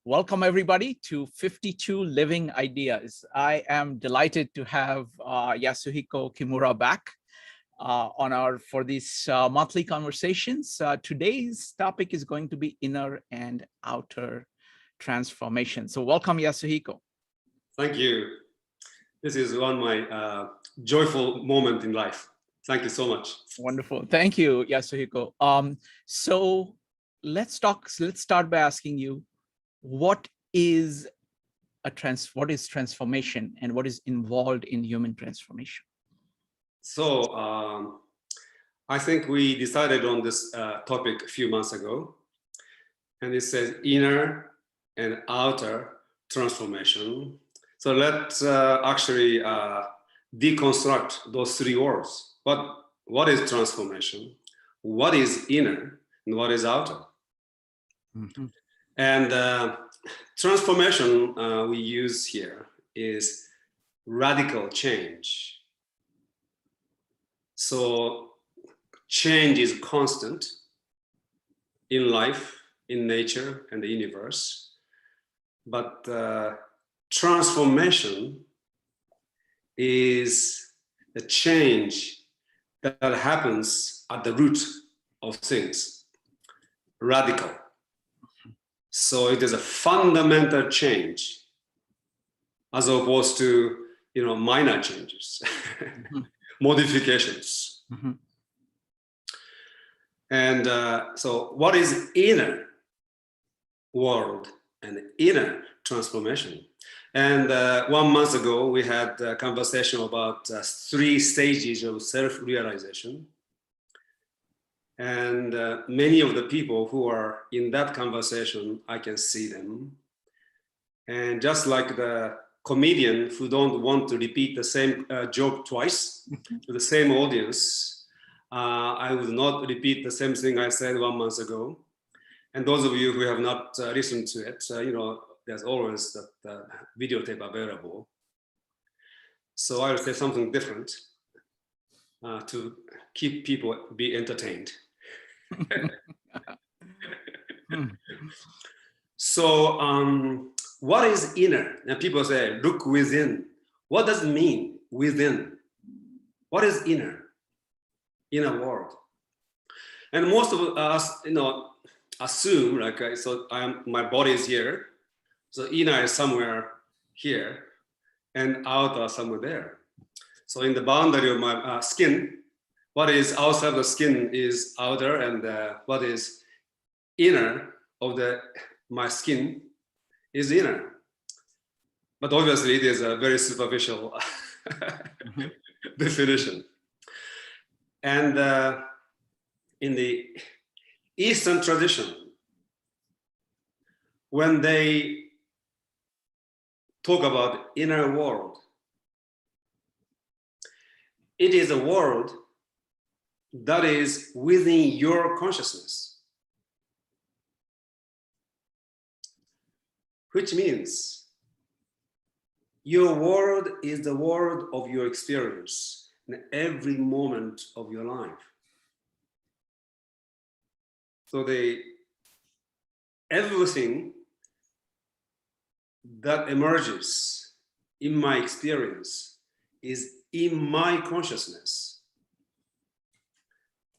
Welcome everybody to 52 Living Ideas. I am delighted to have Yasuhiko Kimura back for these monthly conversations. Today's topic is going to be inner and outer transformation. So welcome, Yasuhiko. Thank you. This is one of my joyful moment in life. Thank you so much. Wonderful. Thank you, Yasuhiko. So let's start by asking you, what is transformation and what is involved in human transformation? So I think we decided on this topic a few months ago, and it says inner and outer transformation. So let's actually deconstruct those three words. What is transformation? What is inner and what is outer? Mm-hmm. And transformation we use here is radical change. So change is constant in life, in nature, and the universe. But transformation is the change that happens at the root of things, radical. So it is a fundamental change as opposed to, minor changes, mm-hmm. modifications. Mm-hmm. And so what is inner world and inner transformation? And 1 month ago, we had a conversation about 3 stages of self-realization. And many of the people who are in that conversation, I can see them. And just like the comedian who don't want to repeat the same joke twice to the same audience, I will not repeat the same thing I said 1 month ago. And those of you who have not listened to it, there's always that videotape available. So I will say something different to keep people be entertained. So what is inner? And people say, look within. What does it mean, within? What is inner world? And most of us, assume, my body is here, so inner is somewhere here, and outer somewhere there. So in the boundary of my skin, what is outside the skin is outer, and what is inner of my skin is inner. But obviously, it is a very superficial mm-hmm. definition. And in the Eastern tradition, when they talk about inner world, it is a world that is within your consciousness, which means your world is the world of your experience in every moment of your life. So everything that emerges in my experience is in my consciousness.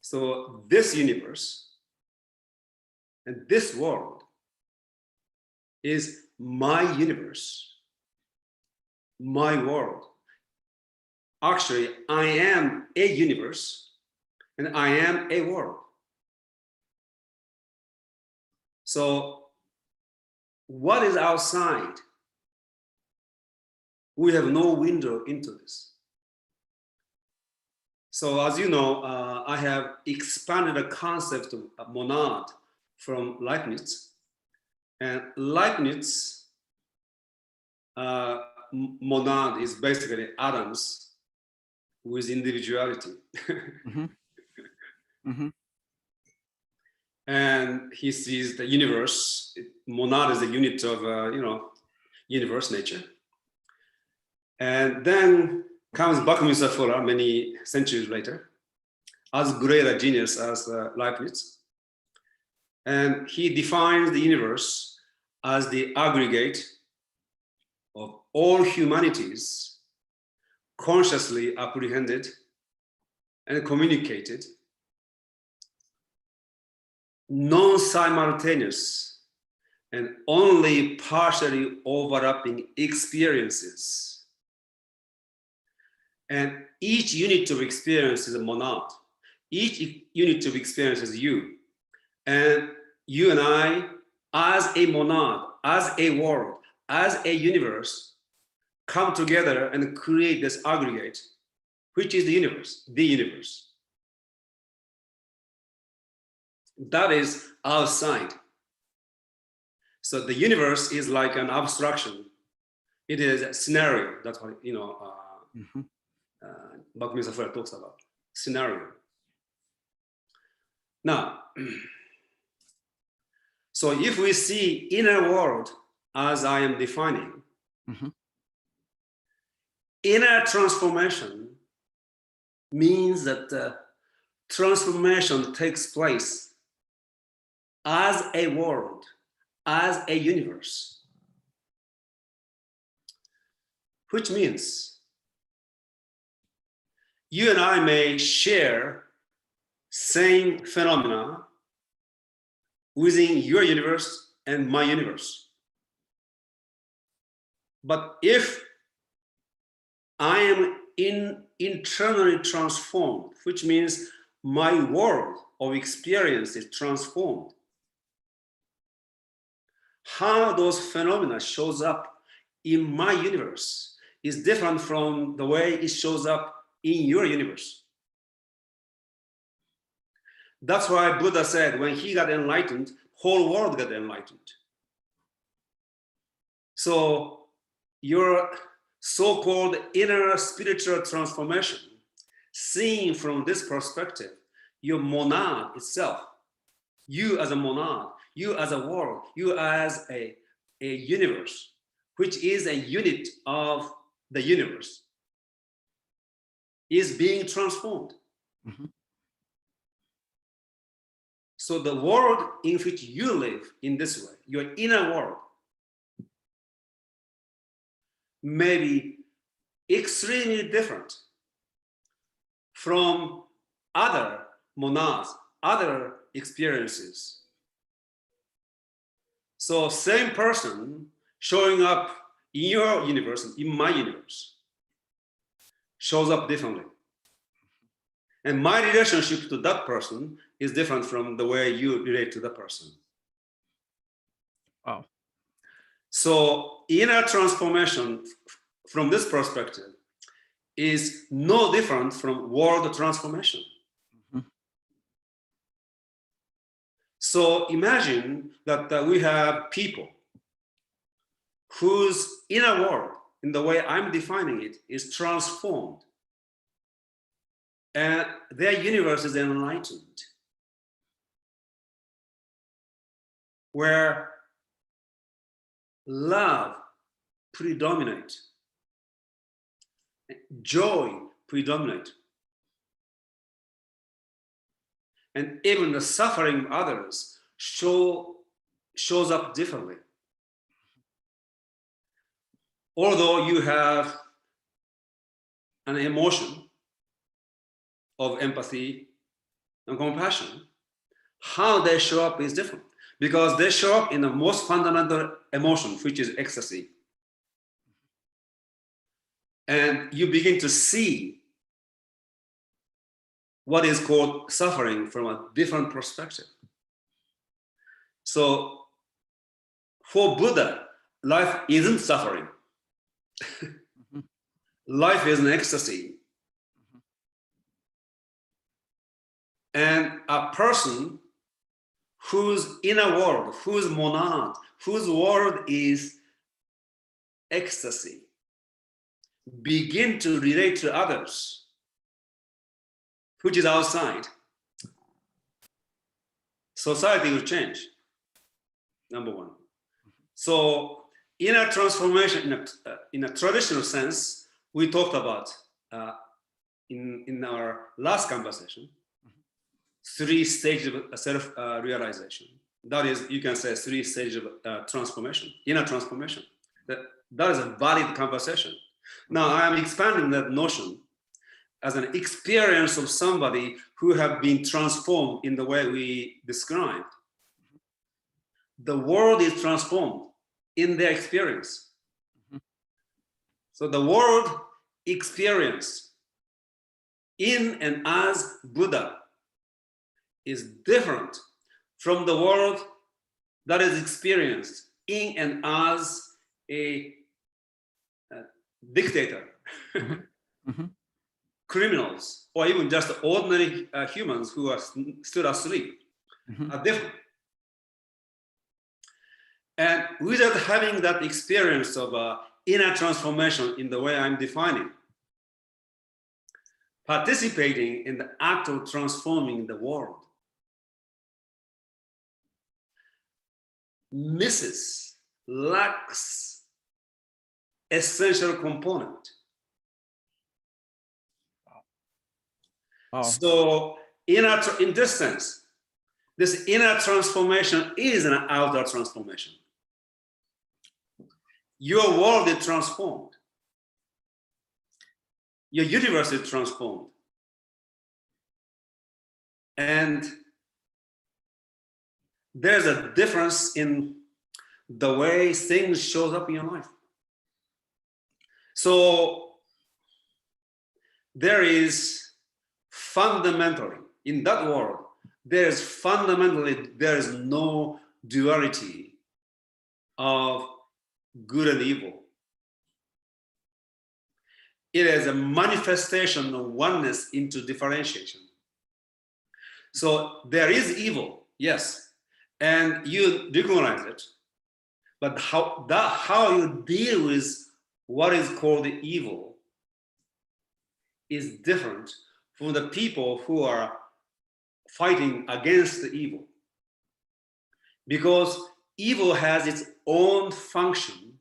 So this universe and this world is my universe, my world. Actually, I am a universe and I am a world. So what is outside? We have no window into this. So as you know, I have expanded the concept of monad from Leibniz. And Leibniz monad is basically atoms with individuality. Mm-hmm. Mm-hmm. And he sees the universe, monad is a unit of, universe, nature. And then comes Buckminster Fuller many centuries later, as great a genius as Leibniz. And he defines the universe as the aggregate of all humanities consciously apprehended and communicated, non-simultaneous and only partially overlapping experiences. And each unit of experience is a monad. Each unit of experience is you. And you and I, as a monad, as a world, as a universe, come together and create this aggregate, which is the universe, the universe. That is outside. So the universe is like an abstraction. It is a scenario. That's what, Bakumin Safra talks about, scenario. Now, so if we see inner world as I am defining, inner transformation means that transformation takes place as a world, as a universe, which means you and I may share same phenomena within your universe and my universe. But if I am internally transformed, which means my world of experience is transformed, how those phenomena shows up in my universe is different from the way it shows up in your universe. That's why Buddha said when he got enlightened, whole world got enlightened. So your so-called inner spiritual transformation, seen from this perspective, your monad itself, you as a monad, you as a world, you as a universe, which is a unit of the universe, is being transformed. So the world in which you live in this way, your inner world, may be extremely different from other monads, other experiences. So same person showing up in your universe, in my universe, shows up differently. And my relationship to that person is different from the way you relate to that person. Wow. So inner transformation from this perspective is no different from world transformation. So imagine that we have people whose inner world, in the way I'm defining it, is transformed. And their universe is enlightened, where love predominates, joy predominates, and even the suffering of others shows up differently. Although you have an emotion of empathy and compassion, how they show up is different, because they show up in the most fundamental emotion, which is ecstasy. And you begin to see what is called suffering from a different perspective. So for Buddha, life isn't suffering. Life is an ecstasy. And a person whose inner world, whose monad, whose world is ecstasy, begin to relate to others, which is outside, society will change, number one. So inner transformation in a traditional sense, we talked about in our last conversation, 3 stages of self-realization. That is, you can say, 3 stages of transformation, inner transformation. That is a valid conversation. Now, I am expanding that notion as an experience of somebody who have been transformed in the way we described. The world is transformed in their experience. So the world experience in and as Buddha is different from the world that is experienced in and as a dictator, criminals, or even just ordinary humans who are still asleep, are different. And without having that experience of inner transformation in the way I'm defining, participating in the act of transforming the world lacks essential component. So in this sense, this inner transformation is an outer transformation. Your world is transformed. Your universe is transformed. And there's a difference in the way things show up in your life. So there is fundamentally, in that world, there is no duality of good and evil. It is a manifestation of oneness into differentiation. So there is evil, yes, and you recognize it, but how you deal with what is called evil is different from the people who are fighting against the evil. Because evil has its own function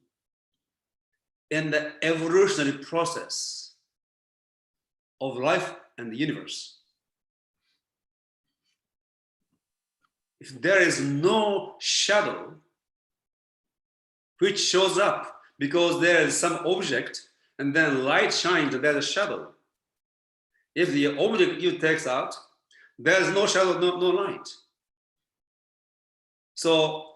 in the evolutionary process of life and the universe. If there is no shadow which shows up because there is some object and then light shines and there's a shadow. If the object you takes out, there's no shadow, no light. So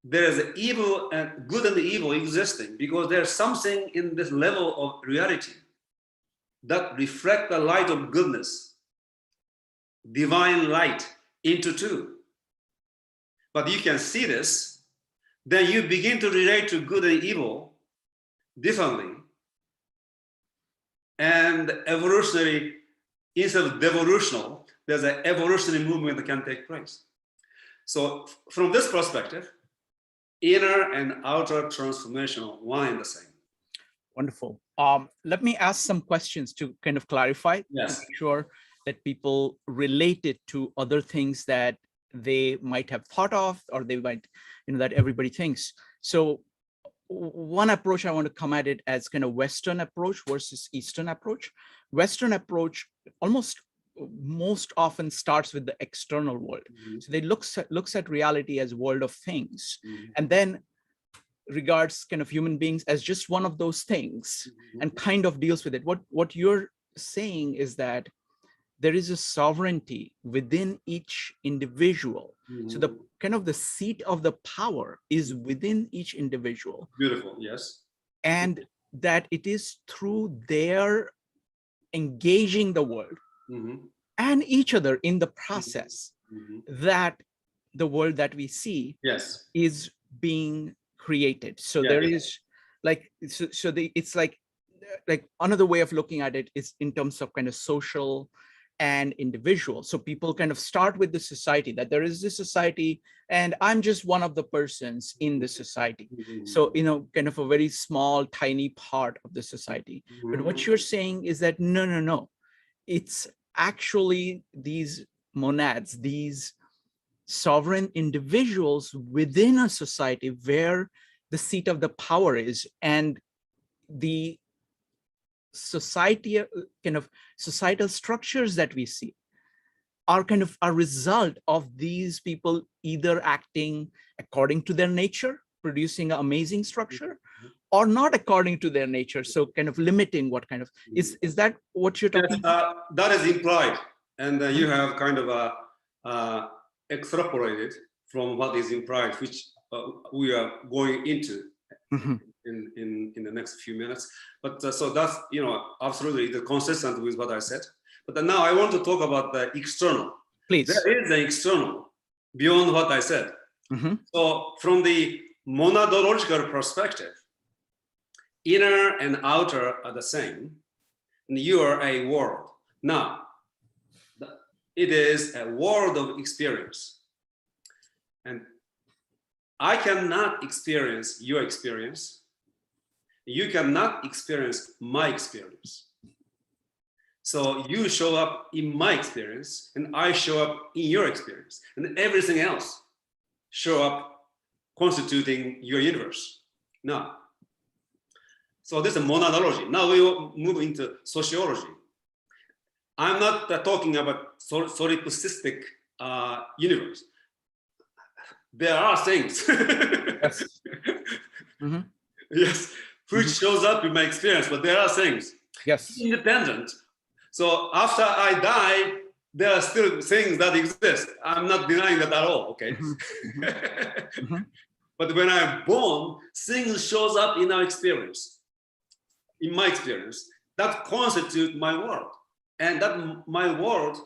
there is evil and good and evil existing because there's something in this level of reality that reflect the light of goodness, divine light into two. But you can see this, then you begin to relate to good and evil differently. And evolutionary, instead of devolutional, there's an evolutionary movement that can take place. So from this perspective, inner and outer transformation are one and the same. Wonderful. Let me ask some questions to kind of clarify, yes, to make sure that people relate it to other things that they might have thought of, or they might, that everybody thinks. So one approach I want to come at it as kind of Western approach versus Eastern approach. Western approach most often starts with the external world. So they looks at reality as world of things, and then regards kind of human beings as just one of those things, and kind of deals with it. What you're saying is that there is a sovereignty within each individual. So the kind of the seat of the power is within each individual. Beautiful, yes. And that it is through their engaging the world and each other in the process that the world that we see is being created. So there is like, it's like another way of looking at it is in terms of kind of social and individual. So people kind of start with the society, that there is this society and I'm just one of the persons in the society. So, kind of a very small, tiny part of the society. But what you're saying is that, no, it's actually these monads, these sovereign individuals within a society where the seat of the power is, and the society, kind of societal structures that we see, are kind of a result of these people either acting according to their nature, producing an amazing structure, or not according to their nature, so kind of limiting what kind of is that what you're talking about? That is implied, and you have kind of extrapolated from what is implied, which we are going into in the next few minutes. But so that's, you know, absolutely consistent with what I said. But now I want to talk about the external. Please. There is an external beyond what I said. So from the monadological perspective, inner and outer are the same, and you are a world. Now, it is a world of experience, and I cannot experience your experience. You cannot experience my experience. So you show up in my experience, and I show up in your experience, and everything else show up constituting your universe. Now, so this is monadology. Now we will move into sociology. I'm not talking about solipsistic universe. There are things, Yes. yes, which shows up in my experience, but there are things, yes, independent. So after I die, there are still things that exist. I'm not denying that at all, okay? But when I'm born, things shows up in our experience, in my experience, that constitute my world. And that my world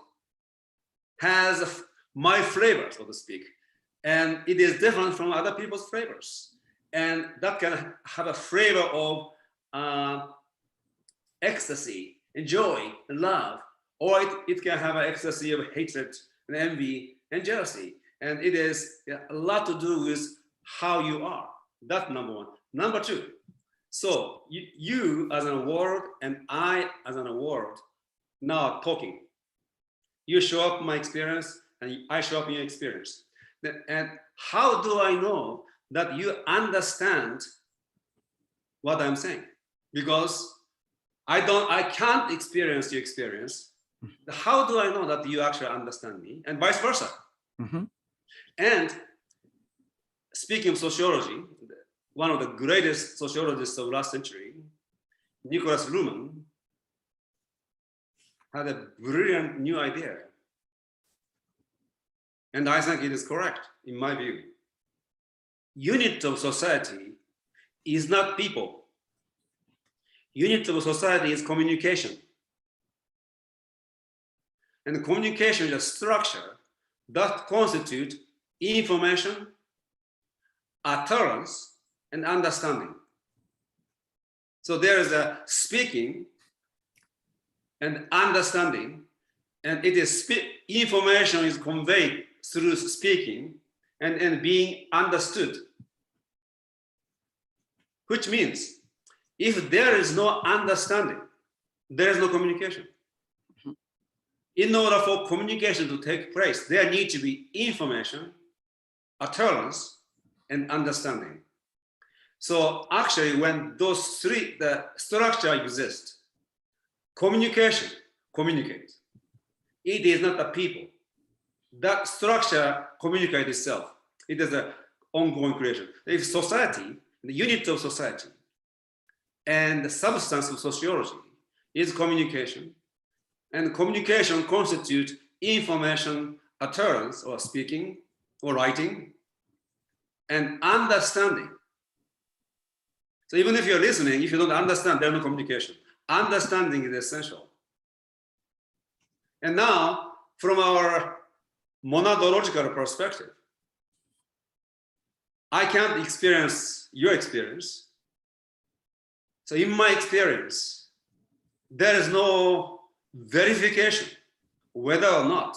has my flavor, so to speak. And it is different from other people's flavors. And that can have a flavor of ecstasy, and joy, and love, or it can have an ecstasy of hatred, and envy, and jealousy. And it is a lot to do with how you are. That's number one. Number two, so you as a world and I as a world now talking. You show up in my experience and I show up in your experience. And how do I know that you understand what I'm saying? Because I can't experience your experience. How do I know that you actually understand me, and vice versa? And speaking of sociology, one of the greatest sociologists of last century, Nicholas Luhmann, had a brilliant new idea. And I think it is correct, in my view. Unit of society is not people. Unit of society is communication. And communication is a structure that constitutes information, utterance, and understanding. So there is a speaking and understanding, and it is information is conveyed through speaking and being understood. Which means if there is no understanding, there is no communication. In order for communication to take place, there needs to be information, utterance, and understanding. So actually, when those three, the structure exists, communication, communicate. It is not the people. That structure communicates itself. It is an ongoing creation. If society, the unit of society, and the substance of sociology is communication, and communication constitutes information, utterance, or speaking, or writing, and understanding. So even if you're listening, if you don't understand, there's no communication. Understanding is essential. And now, from our monadological perspective, I can't experience your experience. So in my experience, there is no verification whether or not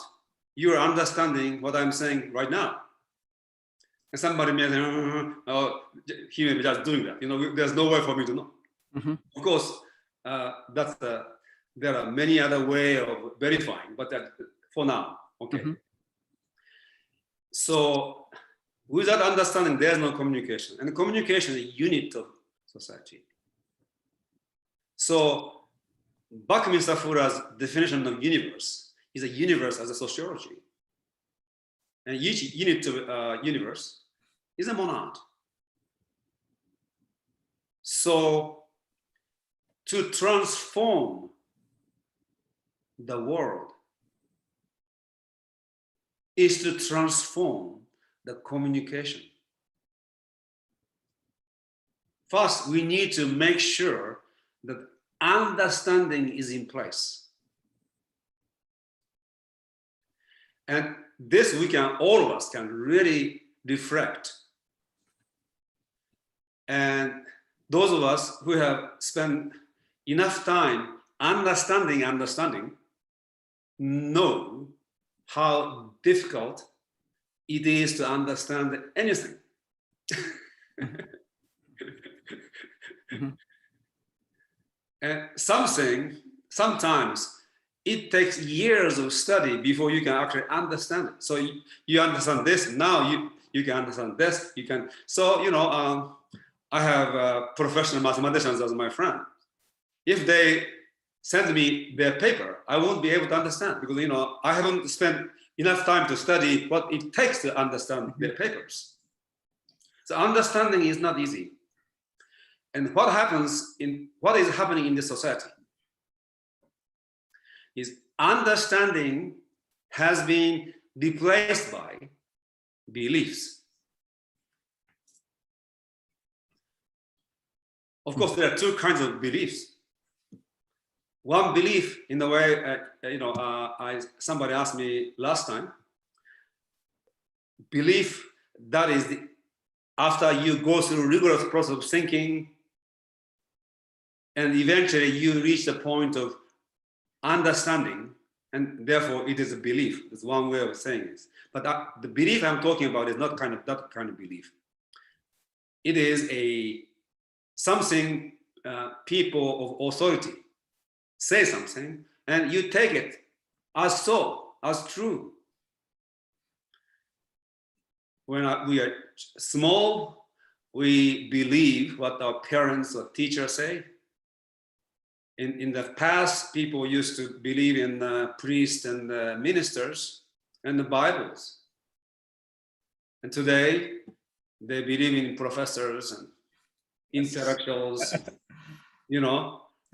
you are understanding what I'm saying right now. And somebody may say, oh, he may be just doing that. You know, there's no way for me to know. Of course, there are many other ways of verifying, but for now, okay. So without understanding, there's no communication. And communication is a unit of society. So Buckminster Fuller's definition of universe is a universe as a sociology. And each unit of universe is a monad. So to transform the world is to transform the communication. First, we need to make sure that understanding is in place. And this all of us can really reflect. And those of us who have spent enough time understanding, know how difficult it is to understand anything. Mm-hmm. And sometimes it takes years of study before you can actually understand it. So you understand this, now you can understand this, you can. So, I have professional mathematicians as my friend. If they send me their paper, I won't be able to understand because, I haven't spent enough time to study what it takes to understand their papers. So understanding is not easy. And what is happening in the society is understanding has been replaced by beliefs. Of course, there are two kinds of beliefs. One belief, in the way, somebody asked me last time, belief that is after you go through rigorous process of thinking, and eventually you reach the point of understanding, and therefore it is a belief. It's one way of saying it. But the belief I'm talking about is not that kind of belief. It is something people of authority say something, and you take it as so, as true. When we are small, we believe what our parents or teachers say. In the past, people used to believe in priests and ministers and the Bibles. And today, they believe in professors and intellectuals.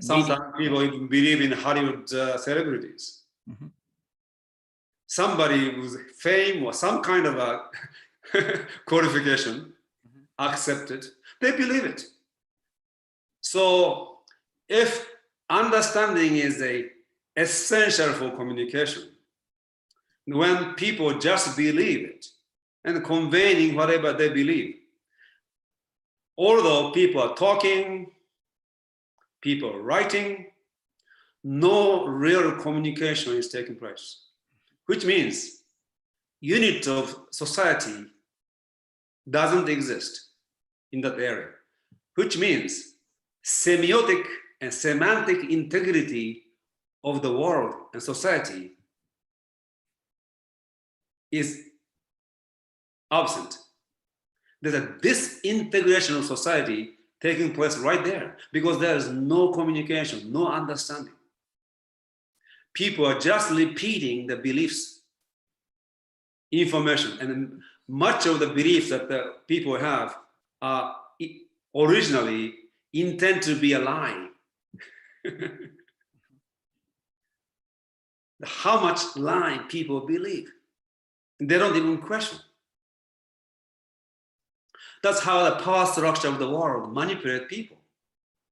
Sometimes people even believe in Hollywood celebrities. Mm-hmm. Somebody with fame or some kind of a qualification accepted, they believe it. So if understanding is essential for communication, when people just believe it and conveying whatever they believe, although people are talking, people are writing, no real communication is taking place, which means unit of society doesn't exist in that area, which means semiotic and semantic integrity of the world and society is absent. There's a disintegration of society taking place right there because there is no communication, no understanding. People are just repeating the beliefs, information, and much of the beliefs that the people have are originally intend to be a lie. How much lie people believe. They don't even question. That's how the power structure of the world manipulates people.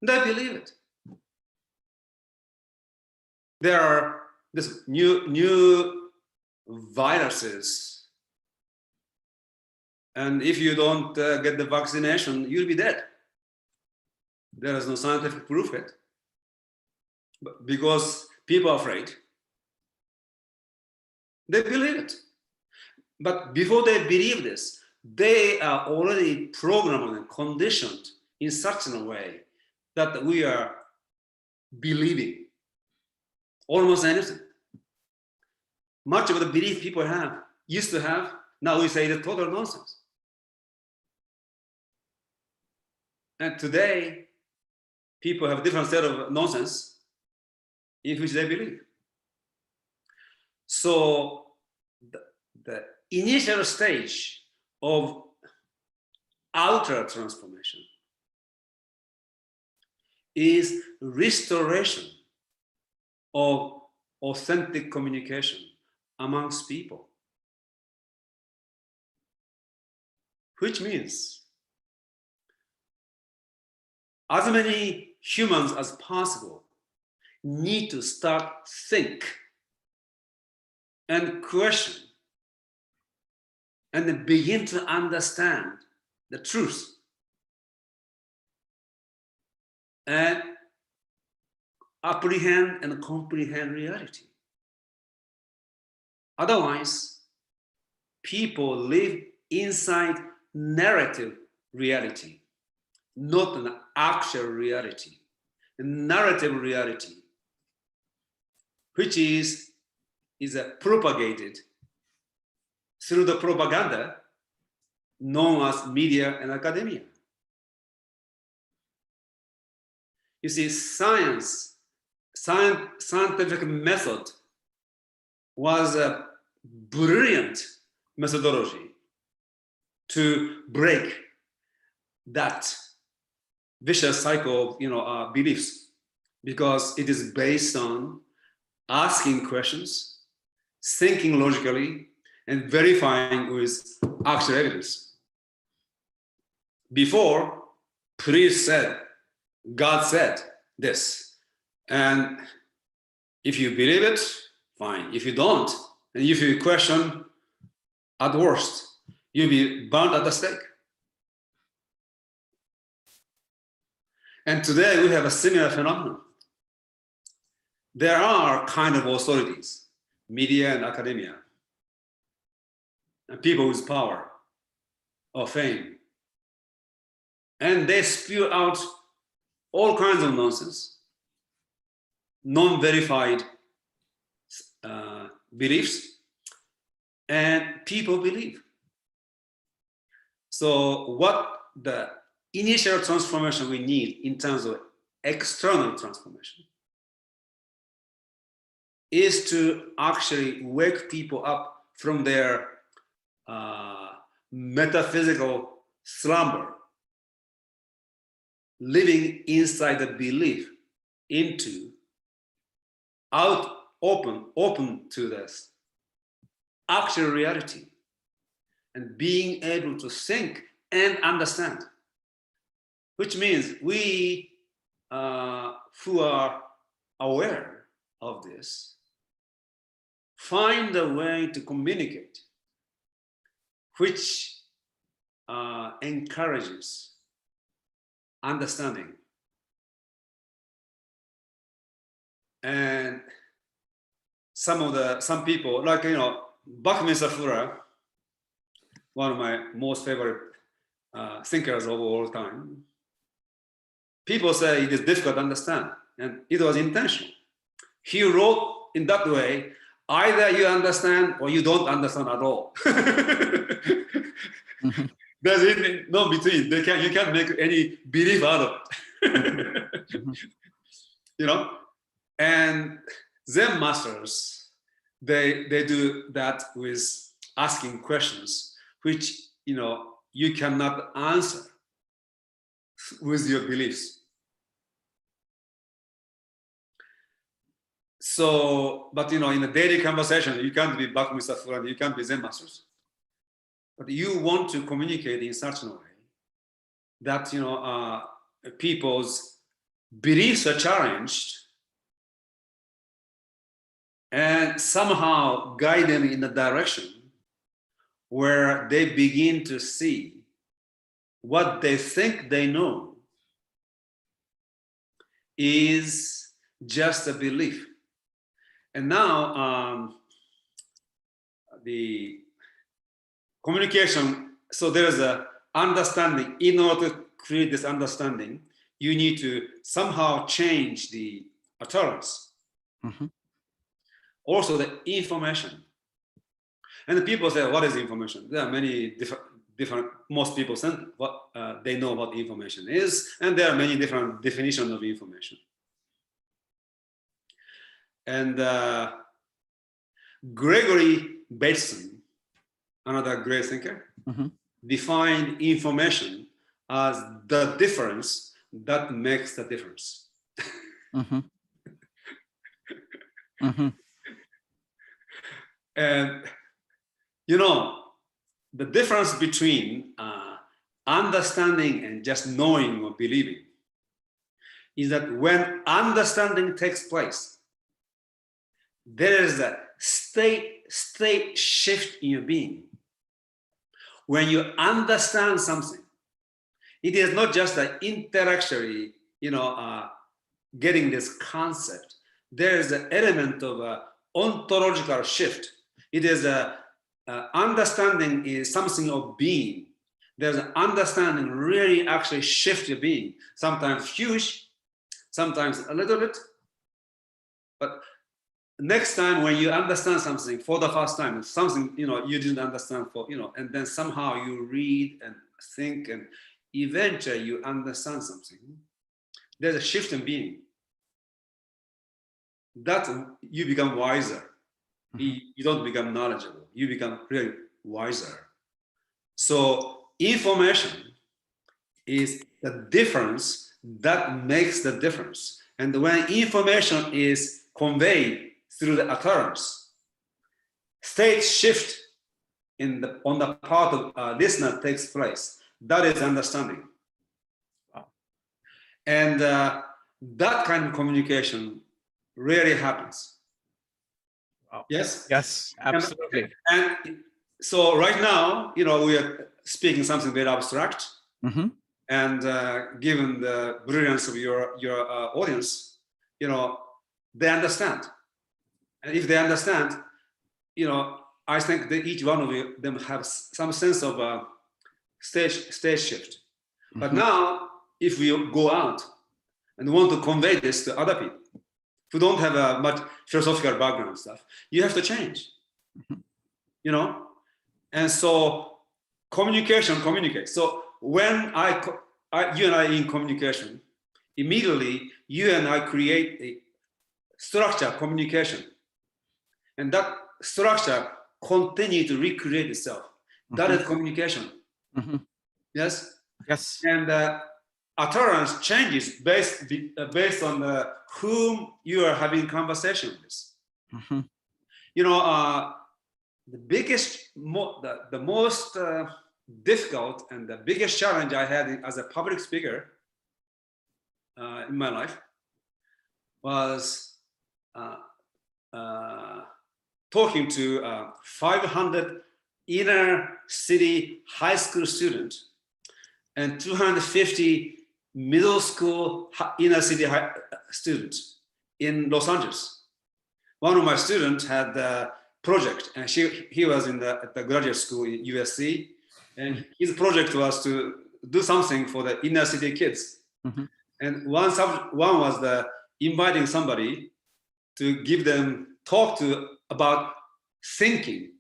They believe it. There are this new viruses, and if you don't get the vaccination, you'll be dead. There is no scientific proof yet, but because people are afraid, they believe it. But before they believe this, they are already programmed and conditioned in such a way that we are believing almost anything. Much of the belief people used to have, now we say it's total nonsense. And today, people have a different set of nonsense in which they believe. So the initial stage of outer transformation is restoration of authentic communication amongst people, which means as many humans as possible need to start think and question and then begin to understand the truth and apprehend and comprehend reality. Otherwise, people live inside narrative reality, not an actual reality. A narrative reality, which is propagated through the propaganda known as media and academia. You see, scientific method was a brilliant methodology to break that vicious cycle of beliefs, because it is based on asking questions, thinking logically, and verifying with actual evidence. Before, priest said, God said this, and if you believe it, fine. If you don't, and if you question, at worst, you'll be burned at the stake. And today we have a similar phenomenon. There are kind of authorities, media and academia, and people with power or fame, and they spew out all kinds of nonsense, non-verified beliefs, and people believe. So what the initial transformation we need in terms of external transformation is to actually wake people up from their metaphysical slumber, living inside the belief, into open to this actual reality, and being able to think and understand, which means we who are aware of this find a way to communicate which encourages understanding. And some people, like Buckminster Fuller, one of my most favorite thinkers of all time, people say it is difficult to understand, and it was intentional. He wrote in that way: either you understand or you don't understand at all. Mhm. There's no between. You can't make any belief out of it. Mhm. And Zen masters, they do that with asking questions, which you cannot answer with your beliefs. So, but in a daily conversation, you can't be Buckminster Fuller, you can't be Zen masters. But you want to communicate in such a way that people's beliefs are challenged, and somehow guide them in a direction where they begin to see what they think they know is just a belief. And now the communication, so there's a understanding. In order to create this understanding, you need to somehow change the utterance. Mm-hmm. Also the information. And the people say, what is information? There are many different most people think what they know what information is, and there are many different definitions of information. And Gregory Bateson, another great thinker, defined information as the difference that makes the difference. And you know, the difference between understanding and just knowing or believing is that when understanding takes place, there is a state shift in your being. When you understand something, it is not just an intellectually, getting this concept. There is an element of a ontological shift. It is a understanding is something of being. There's an understanding really actually shift your being. Sometimes huge, sometimes a little bit. But next time when you understand something for the first time, something you didn't understand for, and then somehow you read and think and eventually you understand something. There's a shift in being. That you become wiser. You don't become knowledgeable. You become really wiser. So information is the difference that makes the difference. And when information is conveyed through the utterance, state shift on the part of listener takes place. That is understanding. Wow. And that kind of communication rarely happens. Wow. Yes? Yes, absolutely. And so right now, we are speaking something very abstract. And given the brilliance of your audience, they understand. And if they understand, I think that each one of them have some sense of stage shift. But now, if we go out and want to convey this to other people who don't have a much philosophical background and stuff, you have to change. And so communication communicates. So when you and I in communication, immediately you and I create a structure communication, and that structure continue to recreate itself. That is communication. Yes. Yes. And utterance changes based on whom you are having conversation with. The biggest, the most difficult and the biggest challenge I had as a public speaker in my life was talking to 500 inner city high school students and 250 middle school inner city students in Los Angeles. One of my students had a project, and he was at the graduate school in USC, and his project was to do something for the inner city kids. And one was inviting somebody to give them talk about thinking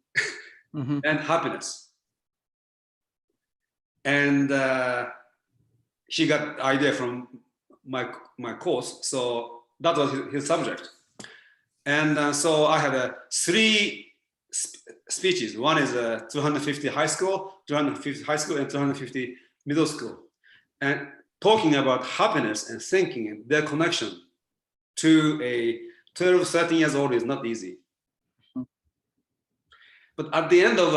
and happiness. And he got the idea from my course, so that was his subject. And so I had 3 speeches. One is 250 high school, and 250 middle school, and talking about happiness and thinking and their connection to a 12, 13 years old is not easy. But at the end of,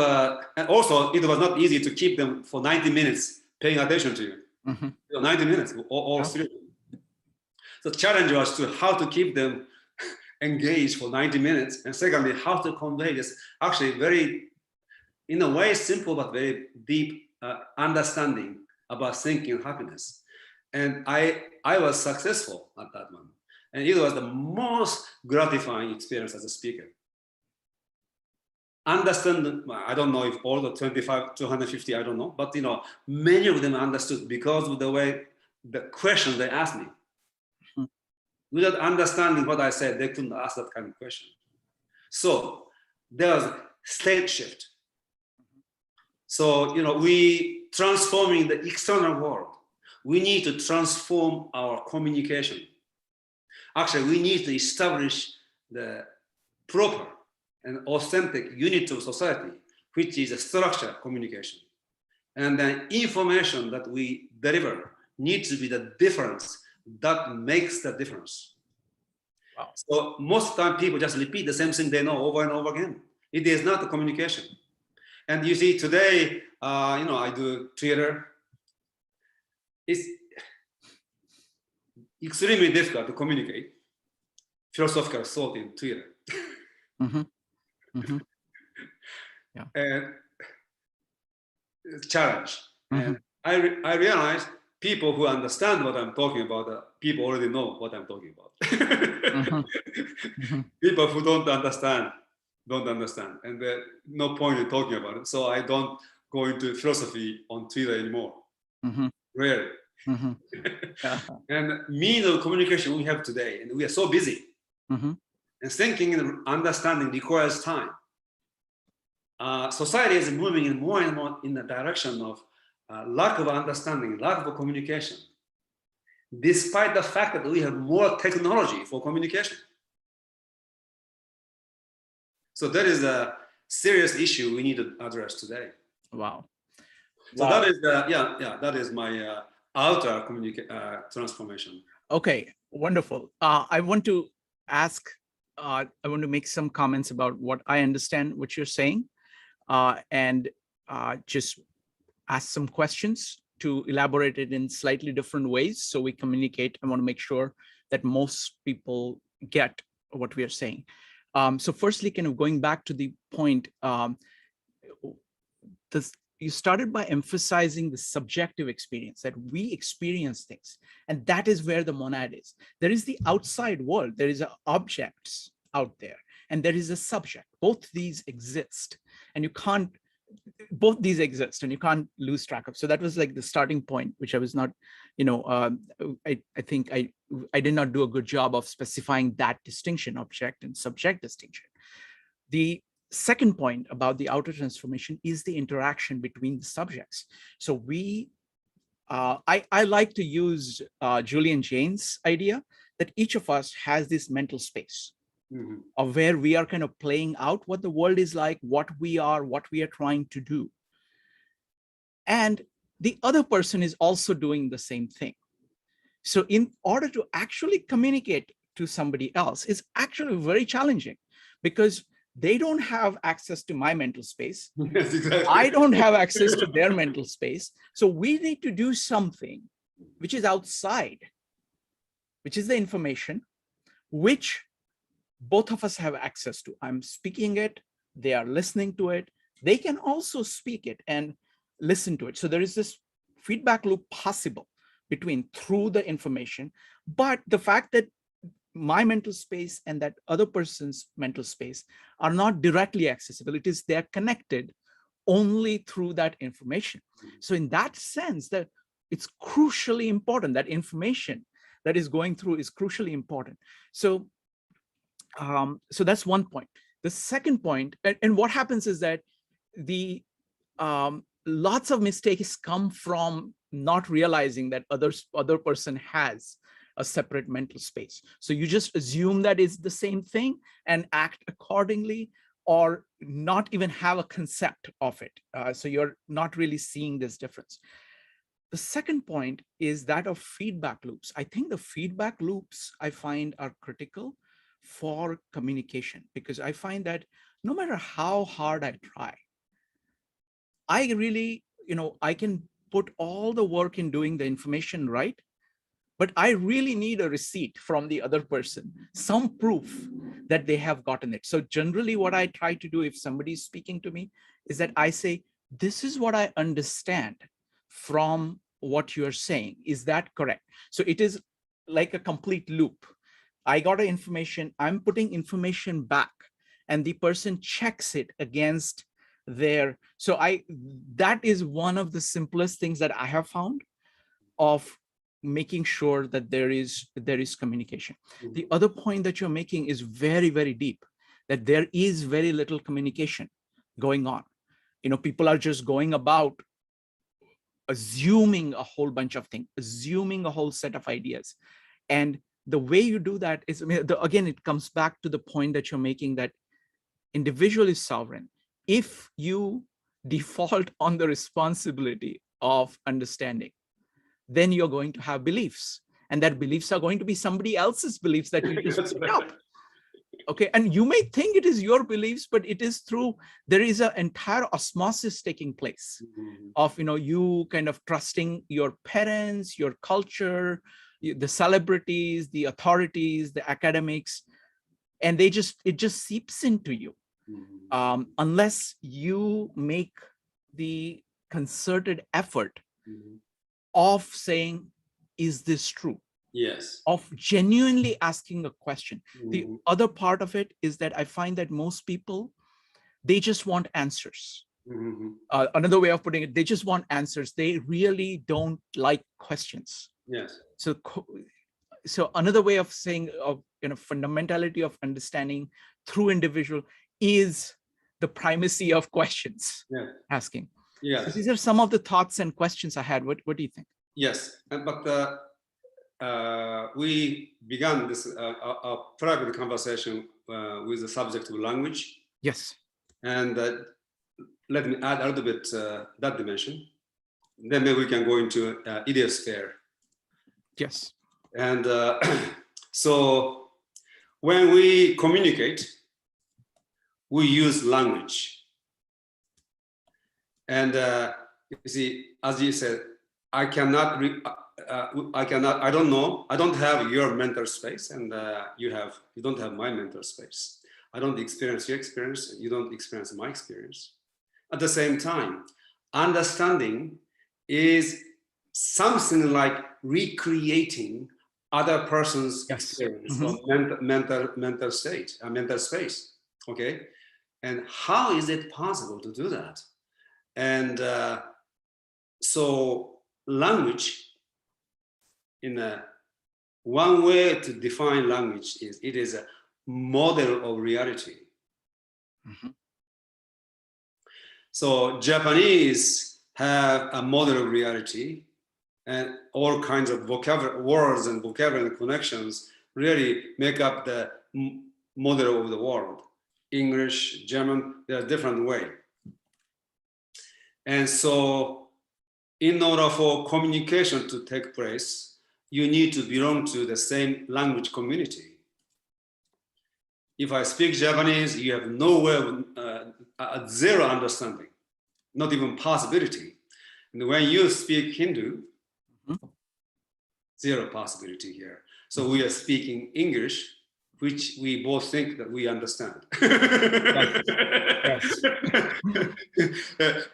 and also it was not easy to keep them for 90 minutes paying attention to you. 90 minutes, all 3. The challenge was to how to keep them engaged for 90 minutes. And secondly, how to convey this actually very, in a way, simple but very deep understanding about thinking and happiness. And I was successful at that one. And it was the most gratifying experience as a speaker. Understand, I don't know if all the 25, 250, I don't know, but many of them understood because of the way, the question they asked me. Without understanding what I said, they couldn't ask that kind of question. So there was a state shift. So, we transforming the external world. We need to transform our communication. Actually, we need to establish the proper an authentic unit of society, which is a structured communication. And then information that we deliver needs to be the difference that makes the difference. Wow. So most of the time people just repeat the same thing they know over and over again. It is not a communication. And you see today, I do Twitter. It's extremely difficult to communicate philosophical thought in Twitter. Mm-hmm. Mm-hmm. Yeah. And it's a challenge. Mm-hmm. And I realize people who understand what I'm talking about, people already know what I'm talking about. Mm-hmm. Mm-hmm. People who don't understand. And there's no point in talking about it. So I don't go into philosophy on Twitter anymore. Mm-hmm. Rarely. Mm-hmm. Yeah. And means of communication we have today, and we are so busy. Mm-hmm. And thinking and understanding requires time. Society is moving in more and more in the direction of lack of understanding, lack of communication, despite the fact that we have more technology for communication. So that is a serious issue we need to address today. Wow. So Wow. that is that is my outer transformation. Okay, wonderful. I want to make some comments about what I understand what you're saying, and just ask some questions to elaborate it in slightly different ways so we communicate. I want to make sure that most people get what we are saying. So firstly, kind of going back to the point, you started by emphasizing the subjective experience, that we experience things, and that is where the monad is. There is the outside world, there is objects out there, and there is a subject. Both these exist, and you can't lose track of. So that was like the starting point, which I was not, I think I did not do a good job of specifying that distinction, object and subject distinction. The second point about the outer transformation is the interaction between the subjects. So I like to use Julian Jaynes' idea that each of us has this mental space. Mm-hmm. Of where we are kind of playing out what the world is like, what we are trying to do. And the other person is also doing the same thing. So in order to actually communicate to somebody else is actually very challenging, because they don't have access to my mental space. Yes, exactly. I don't have access to their mental space. So we need to do something which is outside, which is the information, which both of us have access to. I'm speaking it, they are listening to it. They can also speak it and listen to it. So there is this feedback loop possible through the information, but the fact that my mental space and that other person's mental space are not directly accessible. It is they're connected only through that information. So in that sense, that it's crucially important, that information that is going through is crucially important. So that's one point. The second point, and what happens is that the lots of mistakes come from not realizing that other person has a separate mental space. So you just assume that it's the same thing and act accordingly, or not even have a concept of it. So you're not really seeing this difference. The second point is that of feedback loops. I think the feedback loops I find are critical for communication, because I find that no matter how hard I try, I really, I can put all the work in doing the information right, but I really need a receipt from the other person, some proof that they have gotten it. So generally what I try to do if somebody's speaking to me is that I say, this is what I understand from what you're saying. Is that correct? So it is like a complete loop. I got the information, I'm putting information back, and the person checks it against their, that is one of the simplest things that I have found of making sure that there is communication. Mm-hmm. The other point that you're making is very, very deep, that there is very little communication going on. People are just going about assuming a whole bunch of things, assuming a whole set of ideas. And the way you do that is, again, it comes back to the point that you're making, that individual is sovereign. If you default on the responsibility of understanding, then you're going to have beliefs, and that beliefs are going to be somebody else's beliefs that you just picked up. Okay, and you may think it is your beliefs, but it is through, there is an entire osmosis taking place of, you kind of trusting your parents, your culture, the celebrities, the authorities, the academics, and it just seeps into you. Unless you make the concerted effort of saying, is this true? Yes. Of genuinely asking a question. The other part of it is that I find that most people, they just want answers. Another way of putting it, they just want answers. They really don't like questions. Yes. So another way of saying, of fundamentality of understanding through individual is the primacy of questions. Asking. Yes. So these are some of the thoughts and questions I had. What do you think? Yes, but we began this private conversation with the subject of language. Yes. And let me add a little bit that dimension. Then maybe we can go into idiosphere. Yes. And so when we communicate, we use language. And you see, as you said, I don't know. I don't have your mental space, and you don't have my mental space. I don't experience your experience, and you don't experience my experience. At the same time, understanding is something like recreating other person's experience of mental state, mental space. Okay, and how is it possible to do that? And so language, one way to define language is it is a model of reality. So Japanese have a model of reality, and all kinds of vocabulary words and vocabulary connections really make up the model of the world. English, German, they're a different way. And so in order for communication to take place, you need to belong to the same language community. If I speak Japanese, you have no way, zero understanding, not even possibility. And when you speak Hindu, zero possibility here. So we are speaking English, which we both think that we understand. Yes.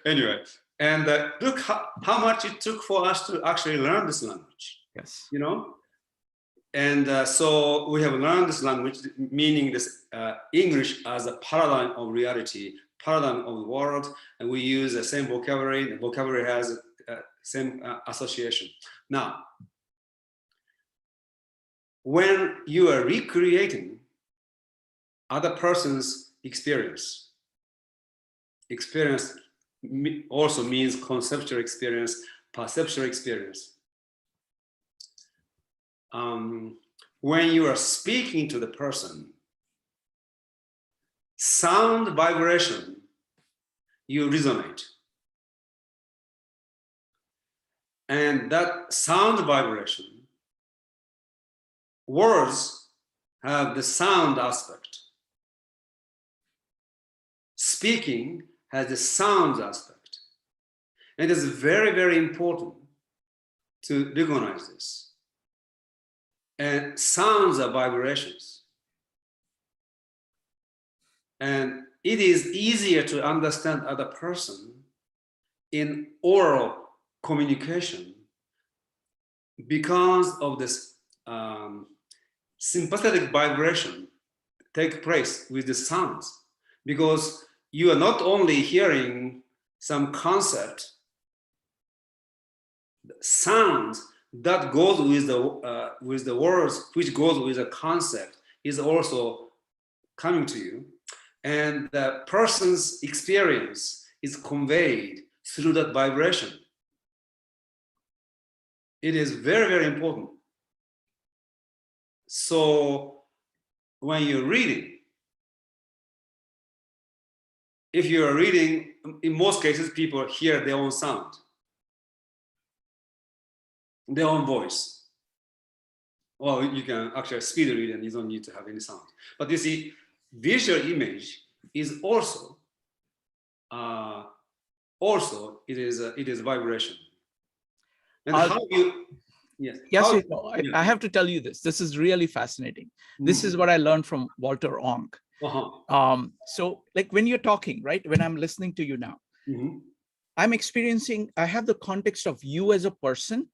Anyway, and look how much it took for us to actually learn this language. Yes. And so we have learned this language, meaning this English as a paradigm of reality, paradigm of the world, and we use the same vocabulary. The vocabulary has same association. Now, when you are recreating other person's experience also means conceptual experience, perceptual experience. When you are speaking to the person, sound vibration, you resonate. And that sound vibration, words have the sound aspect. Speaking has the sound aspect. And it is very, very important to recognize this. And sounds are vibrations. And it is easier to understand other person in oral communication because of this sympathetic vibration take place with the sounds. Because you are not only hearing some concept, sounds that goes with the words, which goes with the concept, is also coming to you, and the person's experience is conveyed through that vibration. It is very, very important. So when you're reading, if you are reading, in most cases, people hear their own sound, their own voice. Well, you can actually speed read and you don't need to have any sound. But you see, visual image is also it is vibration. And I'll- how you yes Yes, how, I have to tell you this. This is really fascinating. This is what I learned from Walter Ong. So like when you're talking, right? When I'm listening to you now, I'm experiencing, I have the context of you as a person.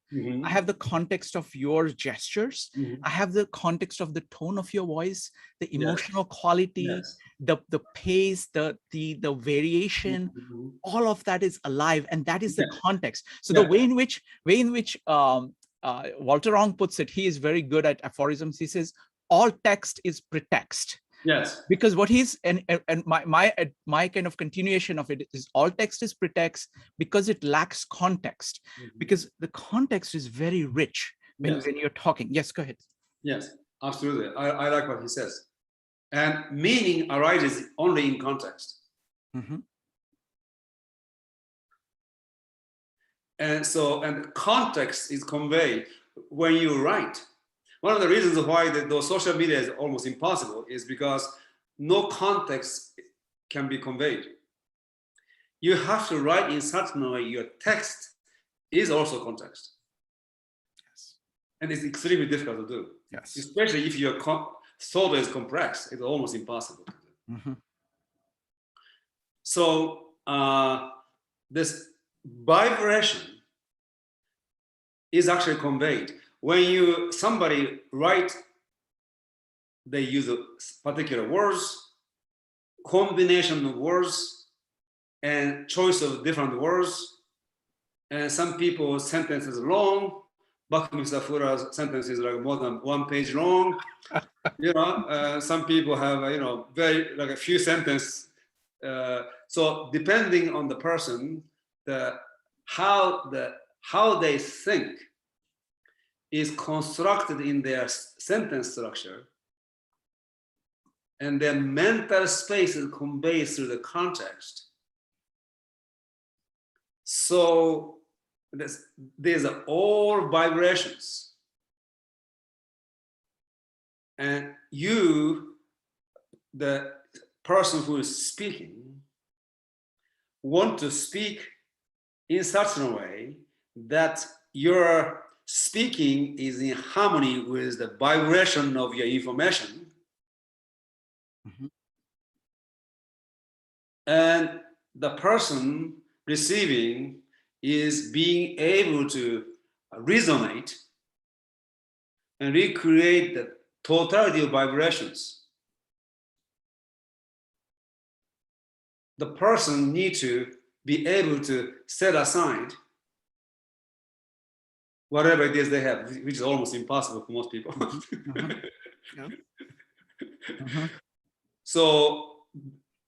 I have the context of your gestures. I have the context of the tone of your voice, the emotional quality, the pace, the variation, all of that is alive. And that is the context. So the way in which Walter Ong puts it, he is very good at aphorisms. He says, all text is pretext. Yes. Because what he's and my kind of continuation of it is all text is pretext because it lacks context. Because the context is very rich when you're talking. Yes, go ahead. Yes, absolutely. I like what he says. And meaning arises only in context. And so, and context is conveyed when you write. One of the reasons why the social media is almost impossible is because no context can be conveyed. You have to write in such a way your text is also context. Yes. And it's extremely difficult to do. Yes. Especially if your thought is complex, it's almost impossible to do. So this vibration is actually conveyed. When somebody write, they use particular words, combination of words, and choice of different words. And some people's sentence is long. Mr. Fura's sentence is like more than 1 page long. Some people have very like a few sentences. So depending on the person, how they think is constructed in their sentence structure, and their mental space is conveyed through the context. So these are all vibrations. And you, the person who is speaking, want to speak in such a way that your speaking is in harmony with the vibration of your information. And the person receiving is being able to resonate and recreate the totality of vibrations. The person needs to be able to set aside whatever it is they have, which is almost impossible for most people. So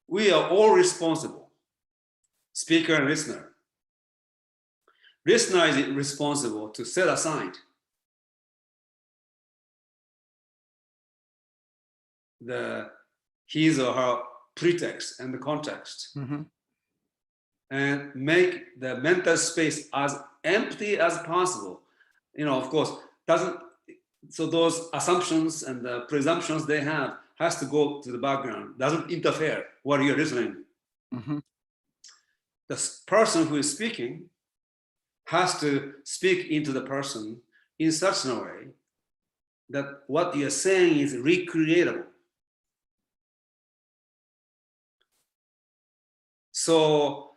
we are all responsible, speaker and listener. Listener is responsible to set aside his or her pretext and the context, and make the mental space as empty as possible. Of course, so those assumptions and the presumptions they have has to go to the background, doesn't interfere while you're listening. The person who is speaking has to speak into the person in such a way that what you're saying is recreatable. So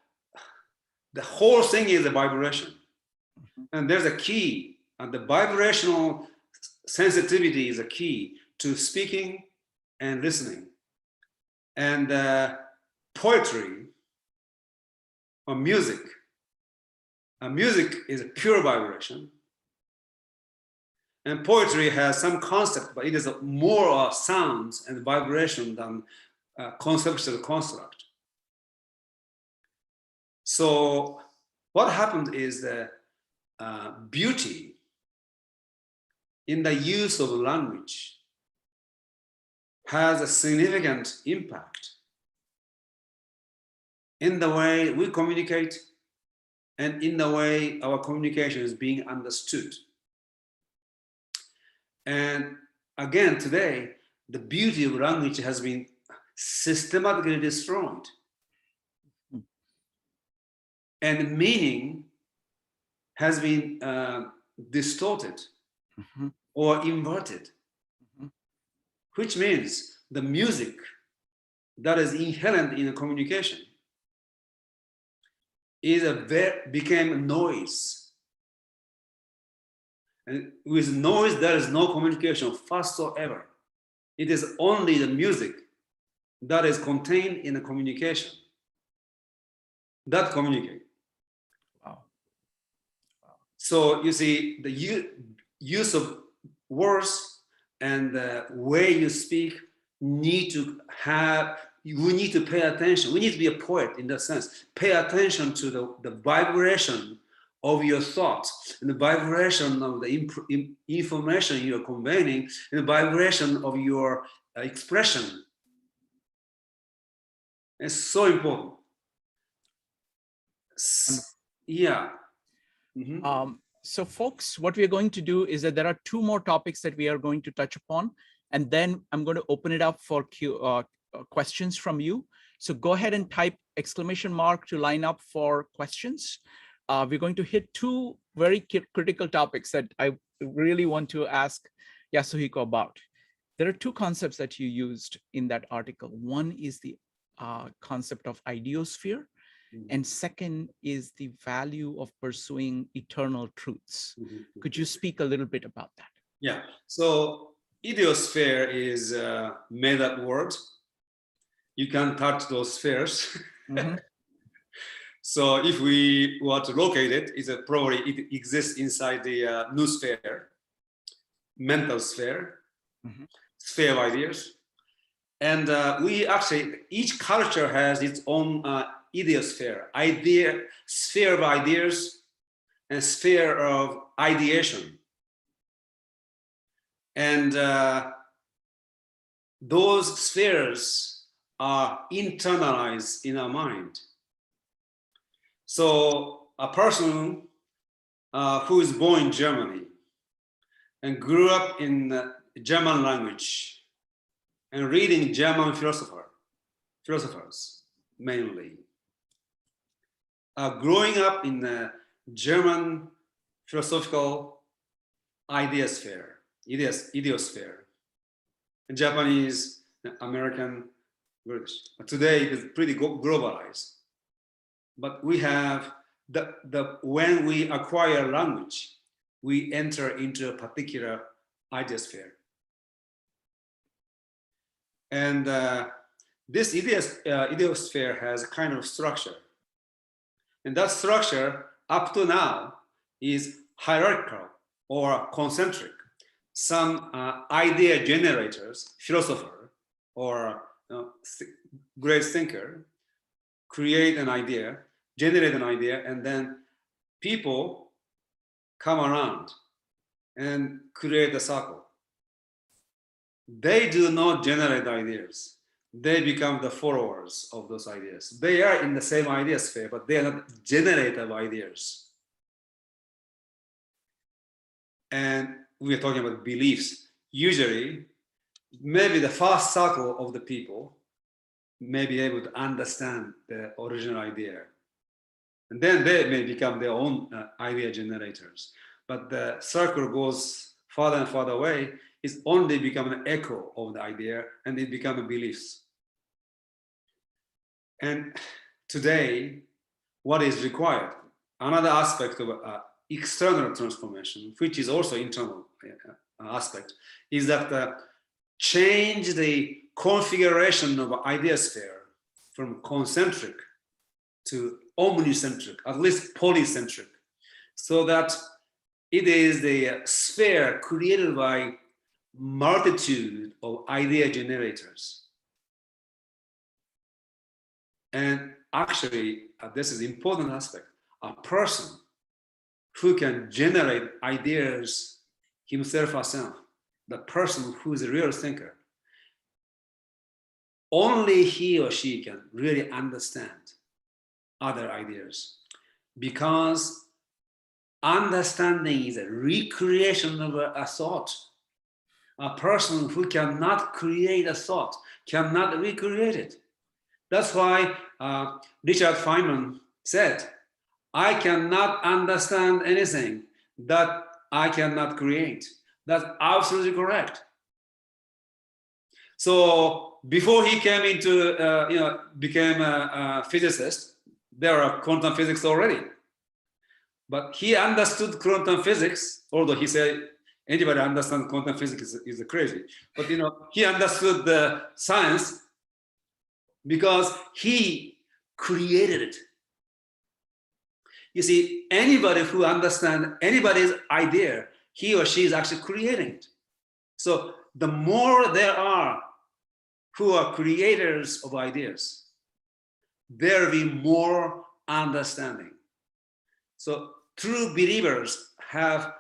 the whole thing is a vibration. And there's a key, and the vibrational sensitivity is a key to speaking and listening. And poetry or music, music is a pure vibration. And poetry has some concept, but it is more of sounds and vibration than conceptual construct. So what happened is that beauty in the use of language has a significant impact in the way we communicate, and in the way our communication is being understood. And again, today, the beauty of language has been systematically destroyed. And meaning has been distorted or inverted, which means the music that is inherent in a communication became noise. And with noise, there is no communication whatsoever. It is only the music that is contained in a communication that communicate. Wow. So you see, the use of words and the way you speak need to have, we need to pay attention. We need to be a poet in that sense. Pay attention to the vibration of your thoughts and the vibration of the information you're conveying and the vibration of your expression. It's so important. Yeah. So folks, what we are going to do is that there are two more topics that we are going to touch upon, and then I'm going to open it up for questions from you. So go ahead and type ! to line up for questions. We're going to hit two very critical topics that I really want to ask Yasuhiko about. There are two concepts that you used in that article. One is the concept of ideosphere, and second is the value of pursuing eternal truths. Could you speak a little bit about that? Yeah, so ideosphere is a made-up word. You can't touch those spheres. So if we were to locate it, probably it exists inside the noosphere, mental sphere, sphere of ideas. And we actually, each culture has its own ideosphere, sphere of ideas and sphere of ideation. And those spheres are internalized in our mind. So a person who is born in Germany and grew up in German language and reading German philosophers mainly, growing up in the German philosophical ideosphere, and Japanese, American, British. Today it is pretty globalized. But we have when we acquire language, we enter into a particular ideosphere. And this ideosphere has a kind of structure. And that structure, up to now, is hierarchical or concentric. Some idea generators, philosopher, or great thinker, create an idea, generate an idea, and then people come around and create a circle. They do not generate ideas. They become the followers of those ideas. They are in the same idea sphere, but they are not generators of ideas. And we are talking about beliefs. Usually, maybe the first circle of the people may be able to understand the original idea. And then they may become their own idea generators. But the circle goes farther and farther away, it's only become an echo of the idea, and it becomes beliefs. And today, what is required, another aspect of external transformation, which is also internal aspect, is that change the configuration of idea sphere from concentric to omnicentric, at least polycentric, so that it is the sphere created by multitude of idea generators. And actually, this is an important aspect. A person who can generate ideas himself or herself, the person who is a real thinker, only he or she can really understand other ideas, because understanding is a recreation of a thought. A person who cannot create a thought cannot recreate it. That's why Richard Feynman said, I cannot understand anything that I cannot create. That's absolutely correct. So before he came into, became a physicist, there are quantum physics already. But he understood quantum physics, although he said anybody understand quantum physics is crazy. But he understood the science because he created it. You see, anybody who understands anybody's idea, he or she is actually creating it. So the more there are who are creators of ideas, there will be more understanding. So true believers have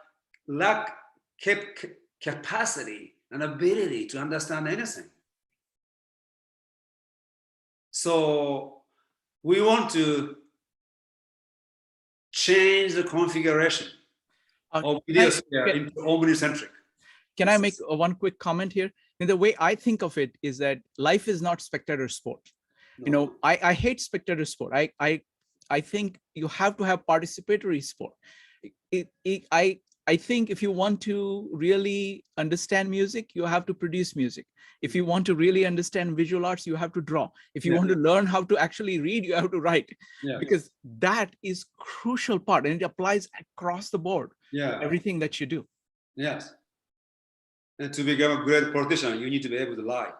capacity and ability to understand anything. So we want to change the configuration of ideas into omnicentric. Can I make one quick comment here? And the way I think of it is that life is not spectator sport. No. I hate spectator sport. I think you have to have participatory sport. I think if you want to really understand music, you have to produce music. If you want to really understand visual arts, you have to draw. If you want to learn how to actually read, you have to write. Because that is crucial part, and it applies across the board. Everything that you do. Yes. And to become a great politician, you need to be able to lie.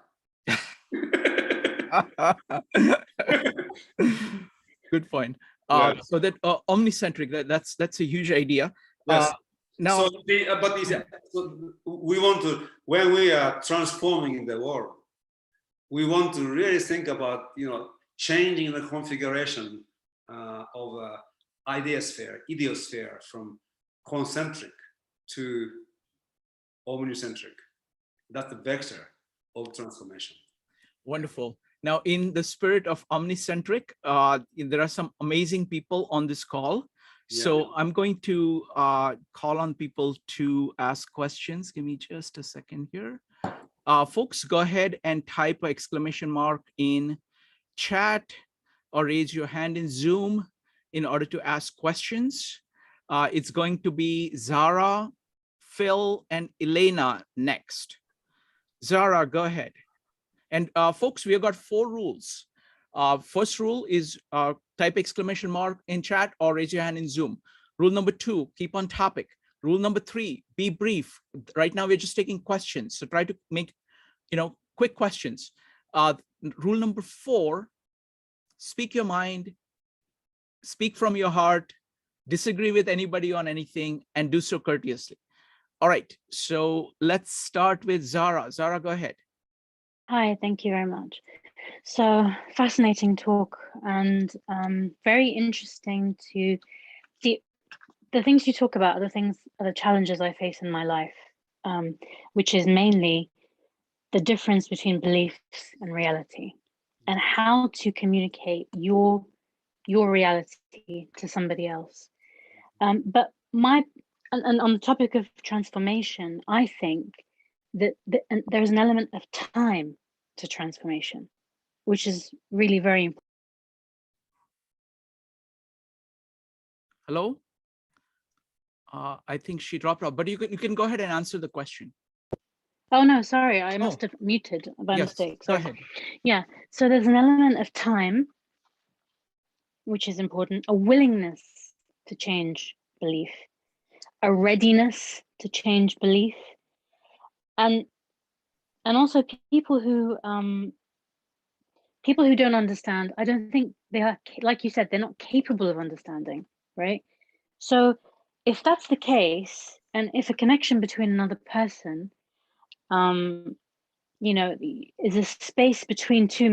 Good point. So that omnicentric, that's a huge idea. Yes. Now, so we want to, when we are transforming the world, we want to really think about changing the configuration of idiosphere from concentric to omnicentric. That's the vector of transformation. Wonderful. Now, in the spirit of omnicentric, there are some amazing people on this call. So I'm going to call on people to ask questions. Give me just a second here. Folks, go ahead and type an exclamation mark in chat or raise your hand in Zoom in order to ask questions. It's going to be Zara, Phil, and Elena next. Zara, go ahead. And folks, we have got 4 rules. First rule is type exclamation mark in chat or raise your hand in Zoom. Rule number 2, keep on topic. Rule number 3, be brief. Right now, we're just taking questions. So try to make, quick questions. Rule number 4, speak your mind, speak from your heart, disagree with anybody on anything, and do so courteously. All right, so let's start with Zara. Zara, go ahead. Hi, thank you very much. So fascinating talk, and very interesting to see the things you talk about are the challenges I face in my life, which is mainly the difference between beliefs and reality, and how to communicate your reality to somebody else. But and on the topic of transformation, I think that there's an element of time to transformation, which is really very important. Hello? I think she dropped off, but you can go ahead and answer the question. Oh, no, sorry, I must have muted by mistake. Go ahead. Yeah, so there's an element of time, which is important, a willingness to change belief, a readiness to change belief, and also people who don't understand. I don't think they are, like you said, they're not capable of understanding, right? So if that's the case, and if a connection between another person is a space between two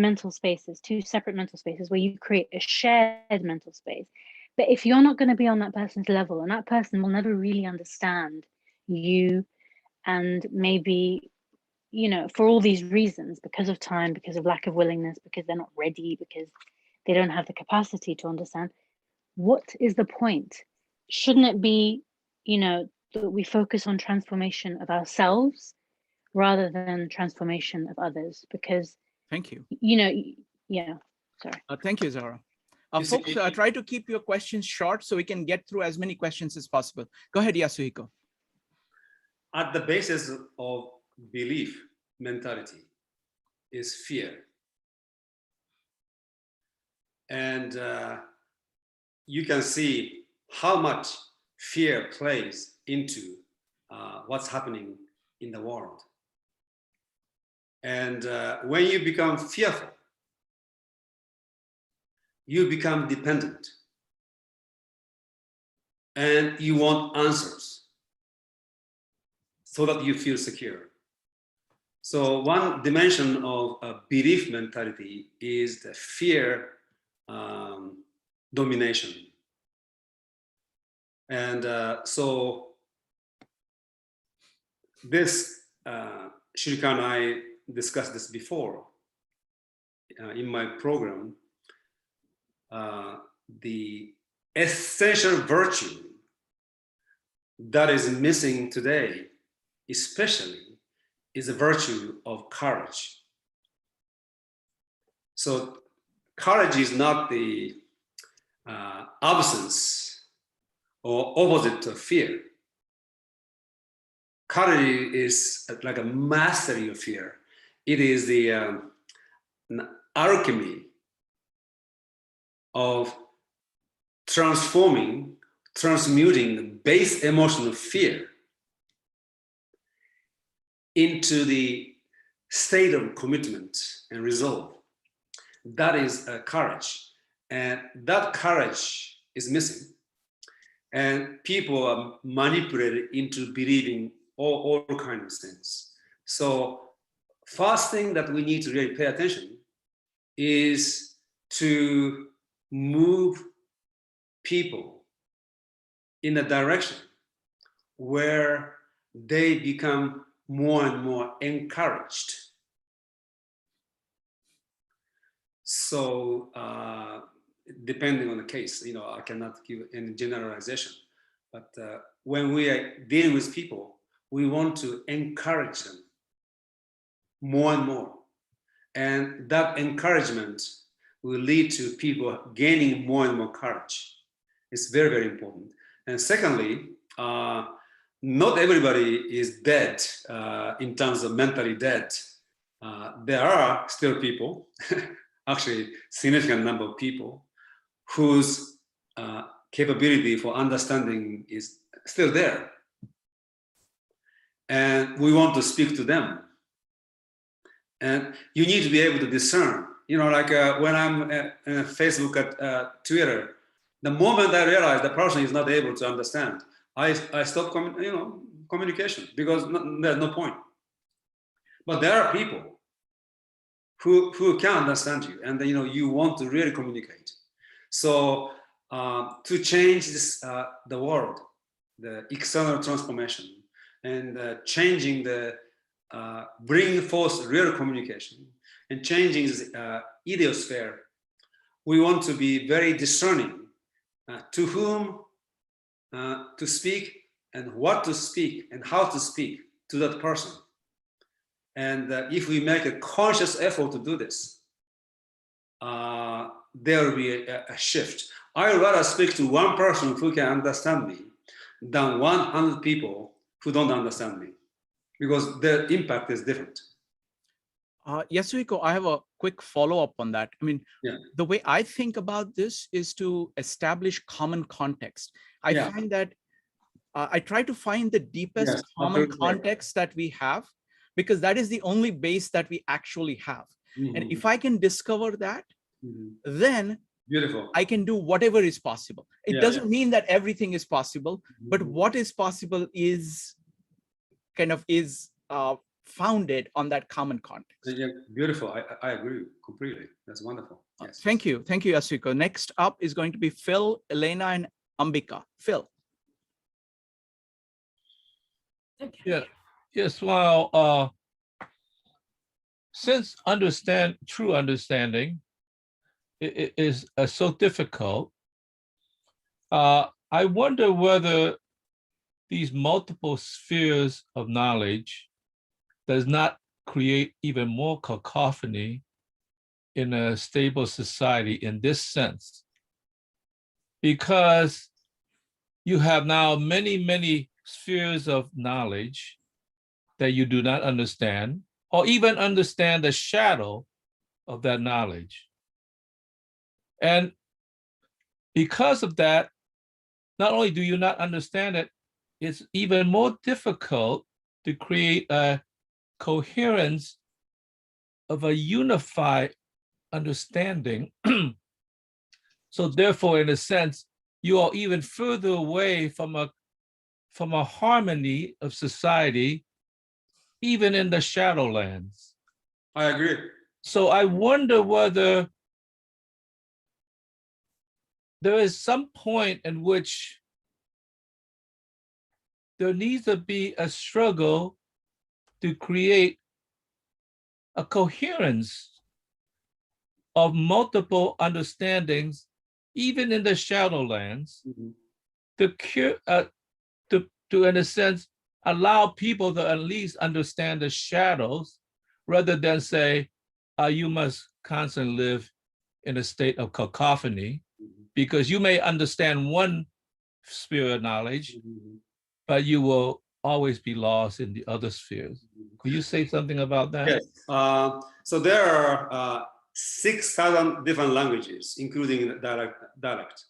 separate mental spaces where you create a shared mental space. But if you're not going to be on that person's level, and that person will never really understand you, and maybe, for all these reasons, because of time, because of lack of willingness, because they're not ready, because they don't have the capacity to understand. What is the point? Shouldn't it be, that we focus on transformation of ourselves rather than transformation of others? Because, Thank you. Yeah, sorry. Thank you, Zara. You see, Folks, try to keep your questions short so we can get through as many questions as possible. Go ahead, Yasuhiko. at the basis of belief mentality is fear. And you can see how much fear plays into what's happening in the world. And when you become fearful, you become dependent. And you want answers so that you feel secure. So one dimension of belief mentality is the fear domination. And so this, Shirika and I discussed this before in my program. The essential virtue that is missing today, especially, is the virtue of courage. So courage is not the absence or opposite of fear. Courage is like a mastery of fear. It is the an alchemy of transmuting the base emotion of fear into the state of commitment and resolve. That is courage. And that courage is missing. And people are manipulated into believing all kinds of things. So first thing that we need to really pay attention is to move people in a direction where they become more and more encouraged. So depending on the case, I cannot give any generalization, but when we are dealing with people, we want to encourage them more and more. And that encouragement will lead to people gaining more and more courage. It's very, very important. And secondly, not everybody is dead in terms of mentally dead. There are still people, actually significant number of people, whose capability for understanding is still there. And we want to speak to them. And you need to be able to discern. Like when I'm on Facebook at Twitter, the moment I realize the person is not able to understand, I stop communication because there's no point. But there are people who can understand you, and you want to really communicate. So to change this, the world, the external transformation, and changing the bringing forth real communication and changing this idiosphere, we want to be very discerning to whom to speak and what to speak and how to speak to that person. And if we make a conscious effort to do this, there will be a shift. I would rather speak to one person who can understand me than 100 people who don't understand me, because the impact is different. Yasuhiko, I have a quick follow-up on that. I mean, Yeah. The way I think about this is to establish common context. I find that I try to find the deepest common context that we have, because that is the only base that we actually have. Mm-hmm. And if I can discover that, then beautiful, I can do whatever is possible. It doesn't mean that everything is possible, but what is possible is founded on that common context. Yeah, beautiful. I agree completely. That's wonderful. Yes. Thank you, Yasuhiko. Next up is going to be Phil, Elena, and Ambika. Phil. Yeah. Yes. Well, since true understanding is so difficult. I wonder whether these multiple spheres of knowledge does not create even more cacophony in a stable society in this sense, because you have now many spheres of knowledge that you do not understand, or even understand the shadow of that knowledge. And because of that, not only do you not understand it, it's even more difficult to create a coherence of a unified understanding. So therefore, in a sense, you are even further away from a harmony of society, even in the shadowlands. I agree. So I wonder whether there is some point in which there needs to be a struggle to create a coherence of multiple understandings, even in the shadowlands, to in a sense, allow people to at least understand the shadows, rather than say, you must constantly live in a state of cacophony, because you may understand one sphere of knowledge, but you will always be lost in the other spheres. Could you say something about that? Yes. So there are 6,000 different languages, including dialect.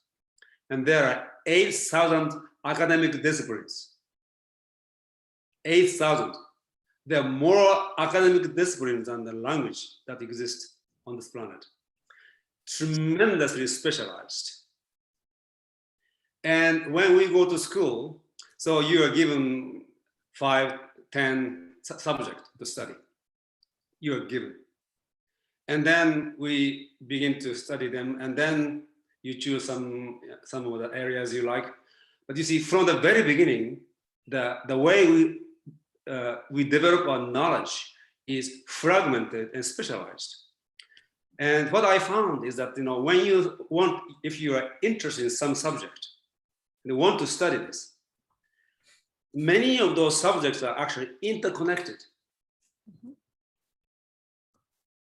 And there are 8,000 academic disciplines. 8,000. There are more academic disciplines than the language that exists on this planet. Tremendously specialized. And when we go to school, so you are given 5, 10 subjects to study. You are given. And then we begin to study them, and then you choose some of the areas you like. But you see, from the very beginning, the way we develop our knowledge is fragmented and specialized. And what I found is that, when if you are interested in some subject, and you want to study this, many of those subjects are actually interconnected.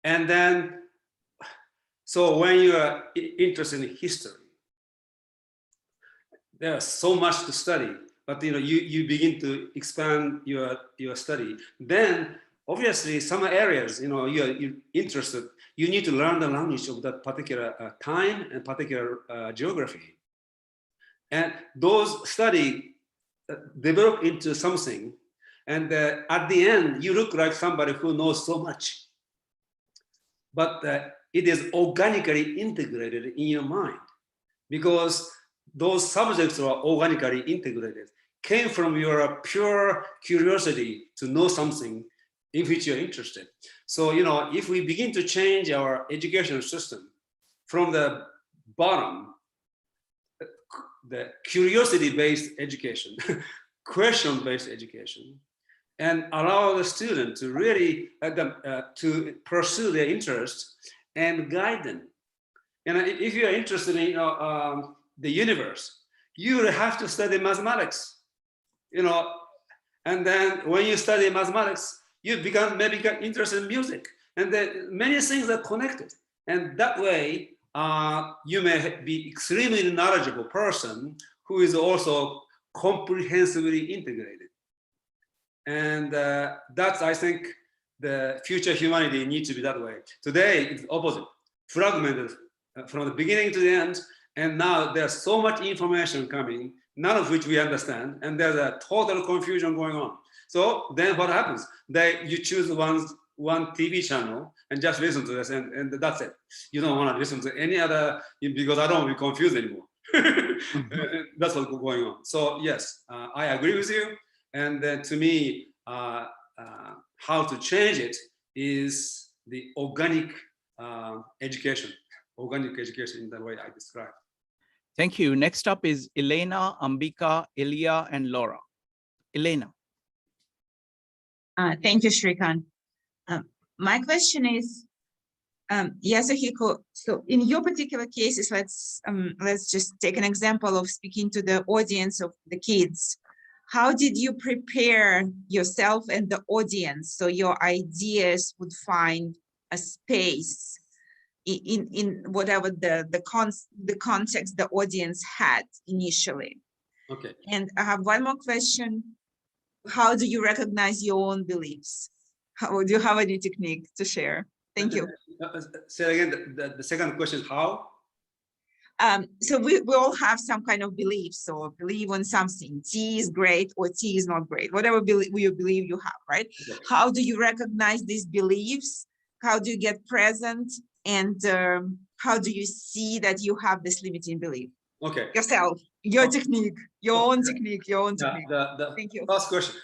And then, so when you are interested in history, there's so much to study, but you begin to expand your study. Then, obviously, some areas, you're interested, you need to learn the language of that particular time and particular geography. And those study develop into something, and at the end, you look like somebody who knows so much. But it is organically integrated in your mind, because those subjects are organically integrated, came from your pure curiosity to know something in which you're interested. So, if we begin to change our education system from the bottom, the curiosity-based education, question-based education, and allow the student to really to pursue their interests and guide them. And if you are interested in the universe, you have to study mathematics, and then when you study mathematics, you maybe get interested in music, and then many things are connected. And that way, you may be extremely knowledgeable person who is also comprehensively integrated. And that's, I think, the future humanity needs to be that way. Today, it's opposite, fragmented from the beginning to the end. And now there's so much information coming, none of which we understand. And there's a total confusion going on. So then what happens? You choose one TV channel and just listen to this, and that's it. You don't want to listen to any other, because I don't want to be confused anymore. That's what's going on. So yes, I agree with you. And then to me, how to change it is the organic education in the way I described. Thank you. Next up is Elena, Ambika, Ilya, and Laura. Elena. Thank you, Shrikant. My question is, Yasuhiko, so in your particular cases, let's just take an example of speaking to the audience of the kids. How did you prepare yourself and the audience so your ideas would find a space in whatever the context the audience had initially? Okay. And I have one more question. How do you recognize your own beliefs? Do you have any technique to share? Thank you. Say again, the second question is how? So we all have some kind of beliefs, or believe on something. Tea is great or tea is not great, whatever you believe you have, right? Okay. How do you recognize these beliefs? How do you get present? And how do you see that you have this limiting belief? Okay. Yourself, your Okay. technique, your Okay. own technique, your own technique. The Thank you. first question.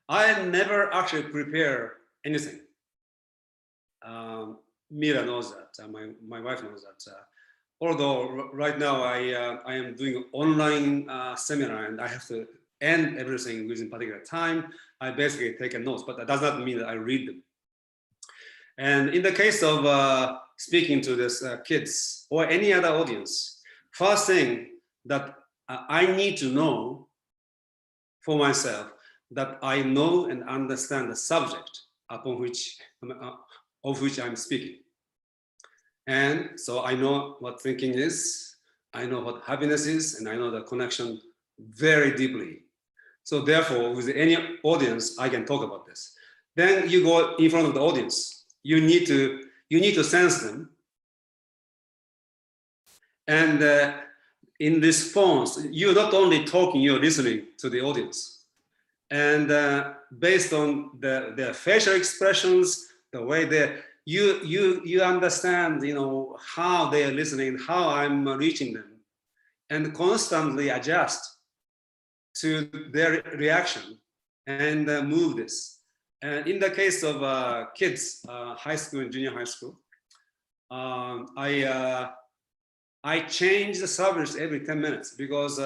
I never actually prepare anything. Mira knows that. My wife knows that. Although right now I am doing an online seminar and I have to end everything within particular time, I basically take a notes, but that does not mean that I read them. And in the case of speaking to this kids or any other audience, first thing that I need to know for myself that I know and understand the subject upon which of which I'm speaking. And so I know what thinking is, I know what happiness is, and I know the connection very deeply. So therefore, with any audience, I can talk about this. Then you go in front of the audience. You need to sense them. And in response, you're not only talking, you're listening to the audience. And based on their facial expressions, the way you understand, how they are listening, how I'm reaching them, and constantly adjust to their reaction and move this. And in the case of kids, high school and junior high school, I change the subjects every 10 minutes because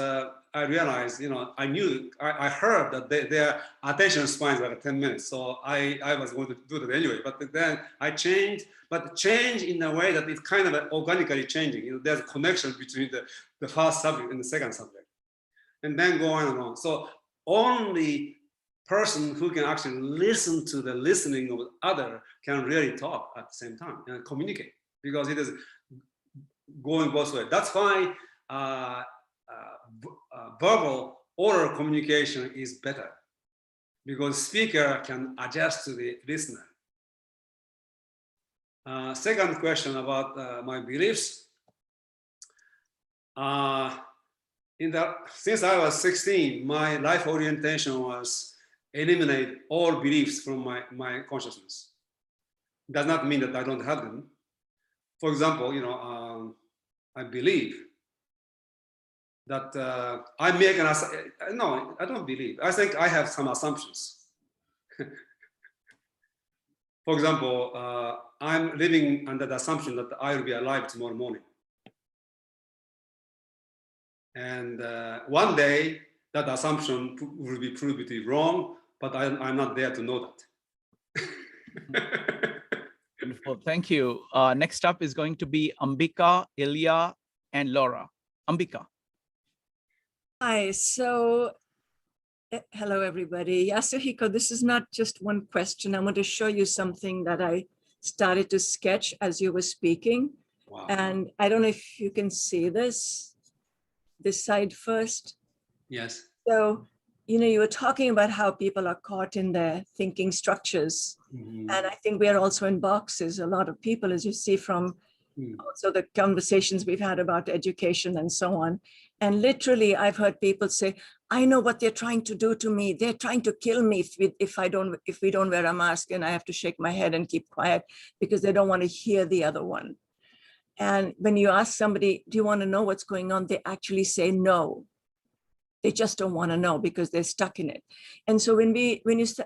I realized, I heard that their attention span is like 10 minutes. So I was going to do that anyway, but then I changed, but change in a way that it's kind of organically changing. There's a connection between the first subject and the second subject. And then go on and on. So only person who can actually listen to the listening of the other can really talk at the same time and communicate, because it is going both ways. That's why verbal oral communication is better, because speaker can adjust to the listener. Second question about my beliefs. Since I was 16, my life orientation was eliminate all beliefs from my consciousness. Does not mean that I don't have them. For example, I believe that I make an assumption. No, I don't believe. I think I have some assumptions. For example, I'm living under the assumption that I will be alive tomorrow morning. And one day, that assumption will be proved to be wrong, but I'm not there to know that. Wonderful, thank you. Next up is going to be Ambika, Ilya, and Laura. Ambika. Hi, so hello everybody. Yasuhiko, this is not just one question. I want to show you something that I started to sketch as you were speaking. Wow. And I don't know if you can see this side first. Yes. So, you were talking about how people are caught in their thinking structures. Mm-hmm. And I think we are also in boxes, a lot of people, as you see from also the conversations we've had about education and so on. And literally, I've heard people say, I know what they're trying to do to me. They're trying to kill me if we don't wear a mask, and I have to shake my head and keep quiet because they don't want to hear the other one. And when you ask somebody, do you want to know what's going on? They actually say no. They just don't want to know because they're stuck in it. And so when you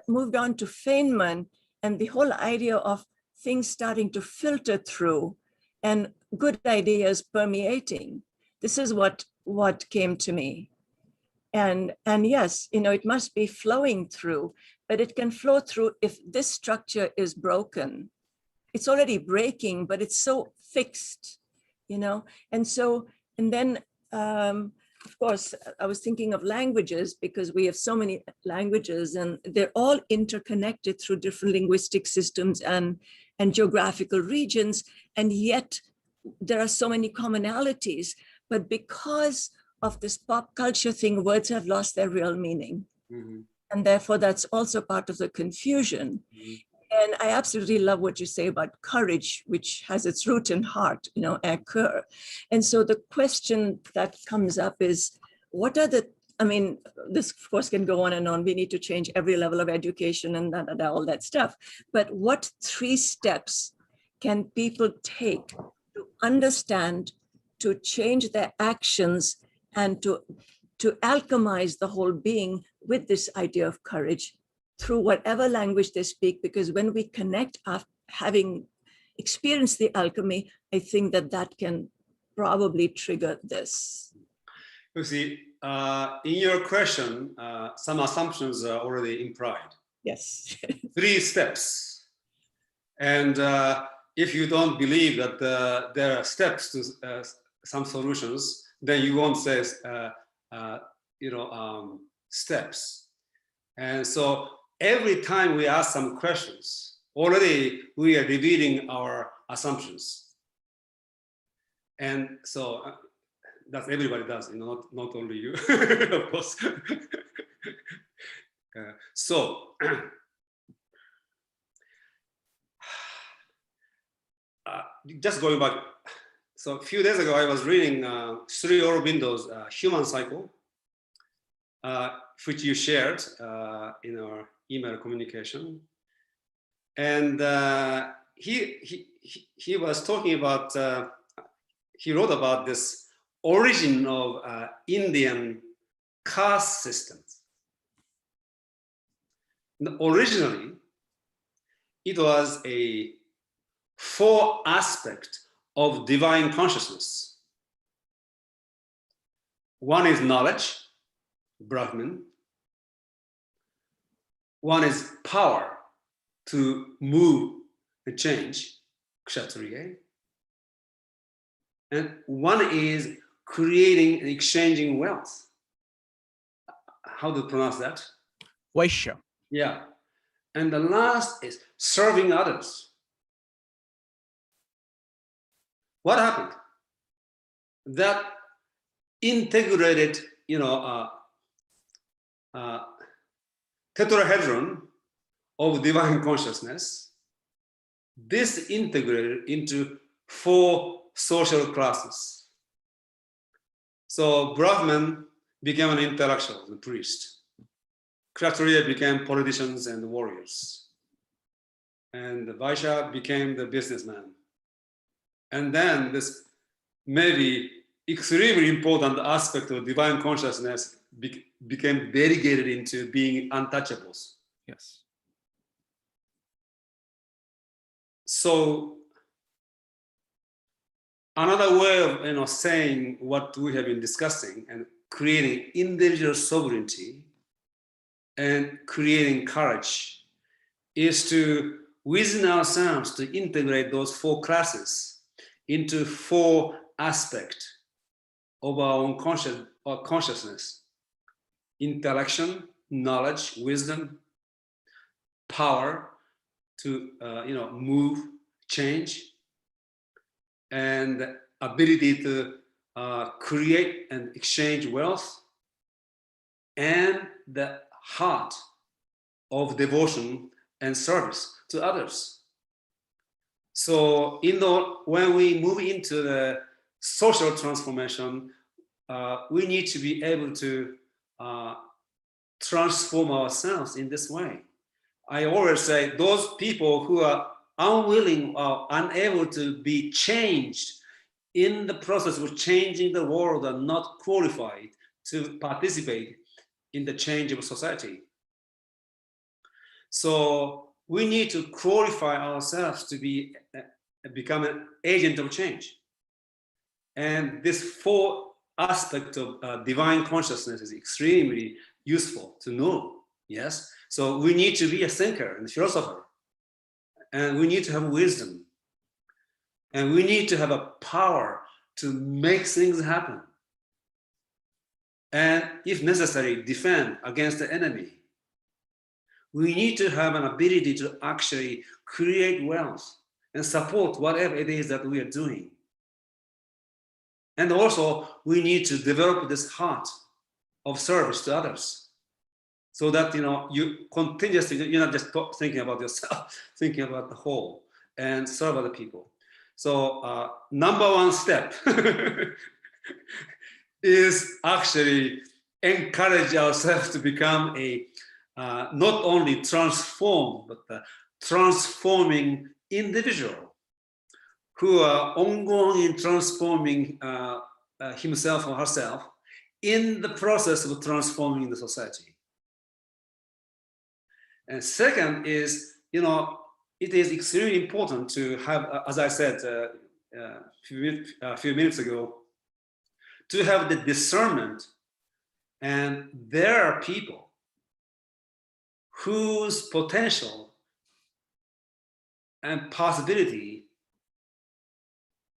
moved on to Feynman and the whole idea of things starting to filter through and good ideas permeating, this is what came to me. And yes, it must be flowing through, but it can flow through if this structure is broken. It's already breaking, but it's so fixed, and so, and then of course, I was thinking of languages, because we have so many languages and they're all interconnected through different linguistic systems and geographical regions. And yet there are so many commonalities, but because of this pop culture thing, words have lost their real meaning. Mm-hmm. And therefore that's also part of the confusion. Mm-hmm. And I absolutely love what you say about courage, which has its root in heart, occur. And so the question that comes up is, what are this of course can go on and on. We need to change every level of education and all that stuff. But what 3 steps can people take to understand, to change their actions, and to alchemize the whole being with this idea of courage through whatever language they speak? Because when we connect after having experienced the alchemy, I think that can probably trigger this. You see, in your question, some assumptions are already implied. Yes. 3 steps. And if you don't believe that there are steps to some solutions, then you won't say, steps. And so every time we ask some questions, already we are revealing our assumptions. And so that everybody does, not only you, of course. Just going back, so a few days ago, I was reading Sri Aurobindo's Human Cycle, which you shared in our email communication. And he was talking about, he wrote about this origin of Indian caste systems. Originally, it was a 4 aspect of divine consciousness. One is knowledge, Brahman. One is power to move and change, Kshatriya. And one is creating and exchanging wealth. How do you pronounce that? Vaishya. Yeah. And the last is serving others. What happened? That integrated, tetrahedron of divine consciousness, this integrated into 4 social classes. So Brahman became an intellectual, the priest. Kshatriya became politicians and warriors. And the Vaishya became the businessman. And then this maybe extremely important aspect of divine consciousness became delegated into being untouchables. Yes. So another way of saying what we have been discussing and creating individual sovereignty and creating courage is to, within ourselves, to integrate those 4 classes into 4 aspects of our own consciousness: intellection, knowledge, wisdom, power to move, change, and ability to create and exchange wealth, and the heart of devotion and service to others. So when we move into the social transformation, we need to be able to transform ourselves in this way. I always say those people who are unwilling or unable to be changed in the process of changing the world are not qualified to participate in the change of society. So we need to qualify ourselves to become an agent of change. And these 4 aspect of divine consciousness is extremely useful to know. Yes, so we need to be a thinker and philosopher, and we need to have wisdom, and we need to have a power to make things happen, and if necessary, defend against the enemy. We need to have an ability to actually create wealth and support whatever it is that we are doing. And also, we need to develop this heart of service to others, so that you continuously, you're not just thinking about yourself, thinking about the whole, and serve other people. So number one step is actually encourage ourselves to become a not only transformed, but transforming individual who are ongoing in transforming himself or herself in the process of transforming the society. And second is, it is extremely important to have, as I said a few minutes ago, to have the discernment. And there are people whose potential and possibility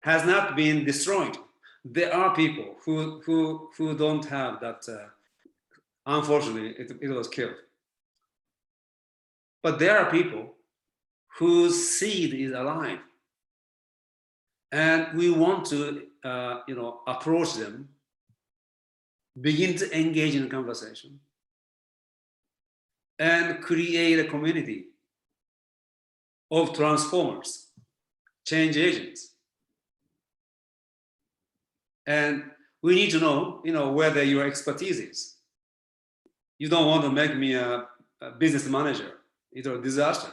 has not been destroyed. There are people who don't have that. Unfortunately, it was killed. But there are people whose seed is alive, and we want to, approach them, begin to engage in a conversation, and create a community of transformers, change agents. And we need to know, whether your expertise is. You don't want to make me a business manager. It's a disaster.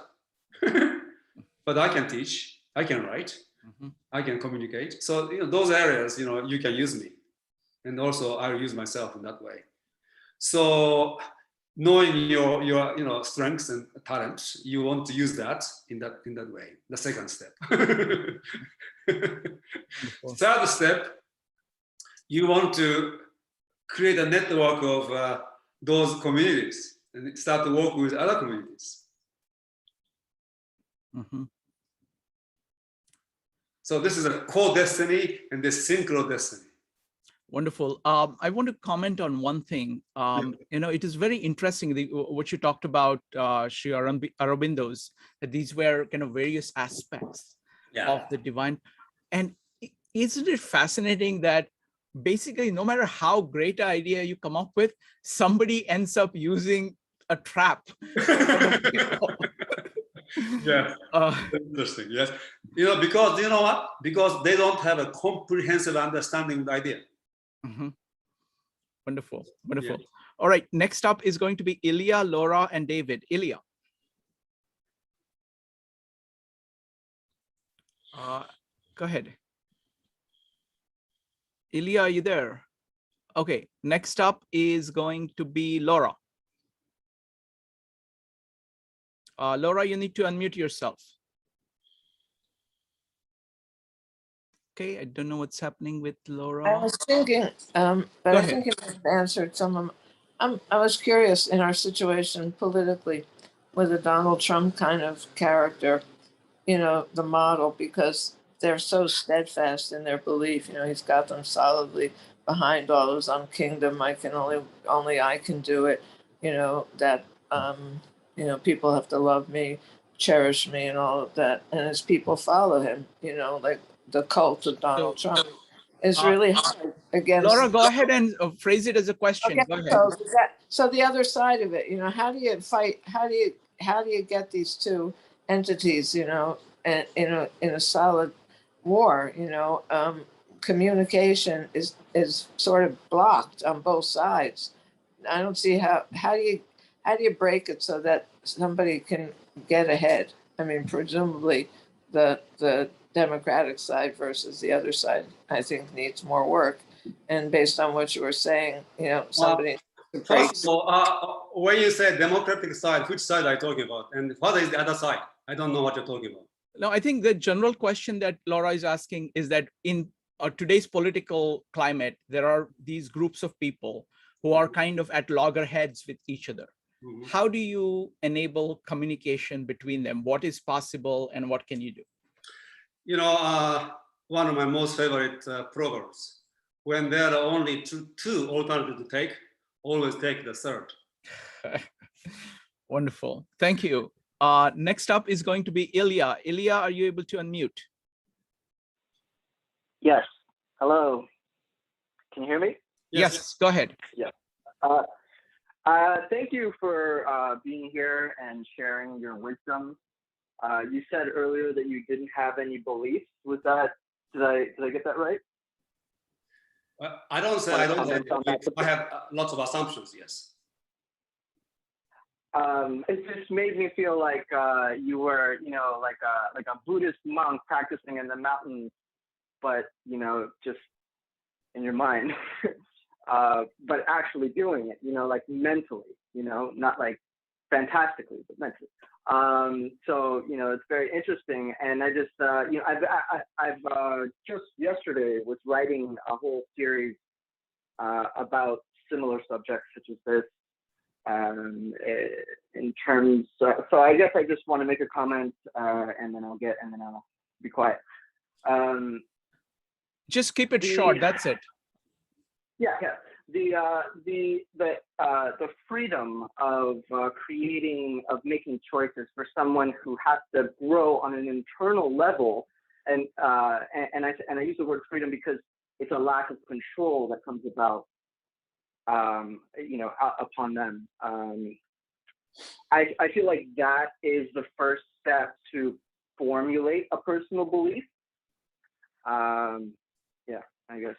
But I can teach, I can write, I can communicate. So those areas, you can use me, and also I use myself in that way. So knowing your strengths and talents, you want to use that in that way. The second step. Third step, you want to create a network of those communities and start to work with other communities. So this is a co-destiny and this synchro destiny. Wonderful. I want to comment on one thing. It is very interesting what you talked about, Sri Aurobindo's, that these were kind of various aspects of the divine. And isn't it fascinating that basically no matter how great an idea you come up with, somebody ends up using a trap. Yes, interesting. Yes, because you know what? Because they don't have a comprehensive understanding of the idea. Wonderful, wonderful. Yeah. All right, next up is going to be Ilya, Laura, and David. Ilya. Go ahead. Ilya, are you there? Okay, next up is going to be Laura. Laura, you need to unmute yourself. Okay, I don't know what's happening with Laura. I was thinking, but I think it answered some of them. I was curious in our situation politically with a Donald Trump kind of character, the model, because they're so steadfast in their belief. He's got them solidly behind all his own kingdom. Only I can do it. That people have to love me, cherish me, and all of that. And as people follow him, like the cult of Donald Trump is really hard against. Laura, go ahead and phrase it as a question. Okay, go ahead. So the other side of it, how do you fight? How do you get these two entities, in a solid war? Communication is sort of blocked on both sides. I don't see how do you break it so that somebody can get ahead? I mean, presumably the Democratic side versus the other side, I think, needs more work. And based on what you were saying, somebody. First of all, when you say Democratic side, which side are you talking about? And what is the other side? I don't know what you're talking about. No, I think the general question that Laura is asking is that today's political climate, there are these groups of people who are kind of at loggerheads with each other. Mhm. How do you enable communication between them? What is possible and what can you do? You know, one of my most favorite proverbs, when there are only two alternatives to take, always take the third. Wonderful. Thank you. Next up is going to be Ilya. Ilya, are you able to unmute? Yes. Hello. Can you hear me? Yes, go ahead. Thank you for being here and sharing your wisdom. You said earlier that you didn't have any beliefs. Was that, did I get that right? I don't say I don't have beliefs. I have lots of assumptions, yes. It just made me feel like you were, you know, like a Buddhist monk practicing in the mountains, but, you know, just in your mind, but actually doing it, you know, like mentally, you know, not like fantastically, but mentally. So, you know, it's very interesting. And I just, you know, I've just yesterday was writing a whole series about similar subjects such as this. In terms, so I guess I just want to make a comment, and then I'll be quiet. Just keep it short. That's it. Yeah. The freedom of creating, of making choices for someone who has to grow on an internal level, and I use the word freedom because it's a lack of control that comes about, you know, upon them. I feel like that is the first step to formulate a personal belief. Yeah, I guess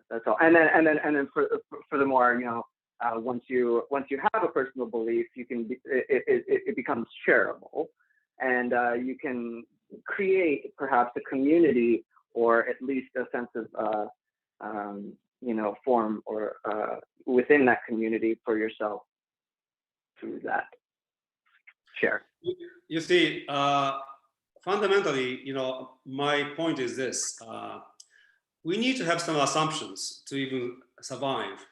that's all. And then furthermore, you know, once you have a personal belief, you can it becomes shareable, and you can create perhaps a community or at least a sense of you know, form or within that community for yourself through that share. You see, fundamentally, you know, my point is this: we need to have some assumptions to even survive,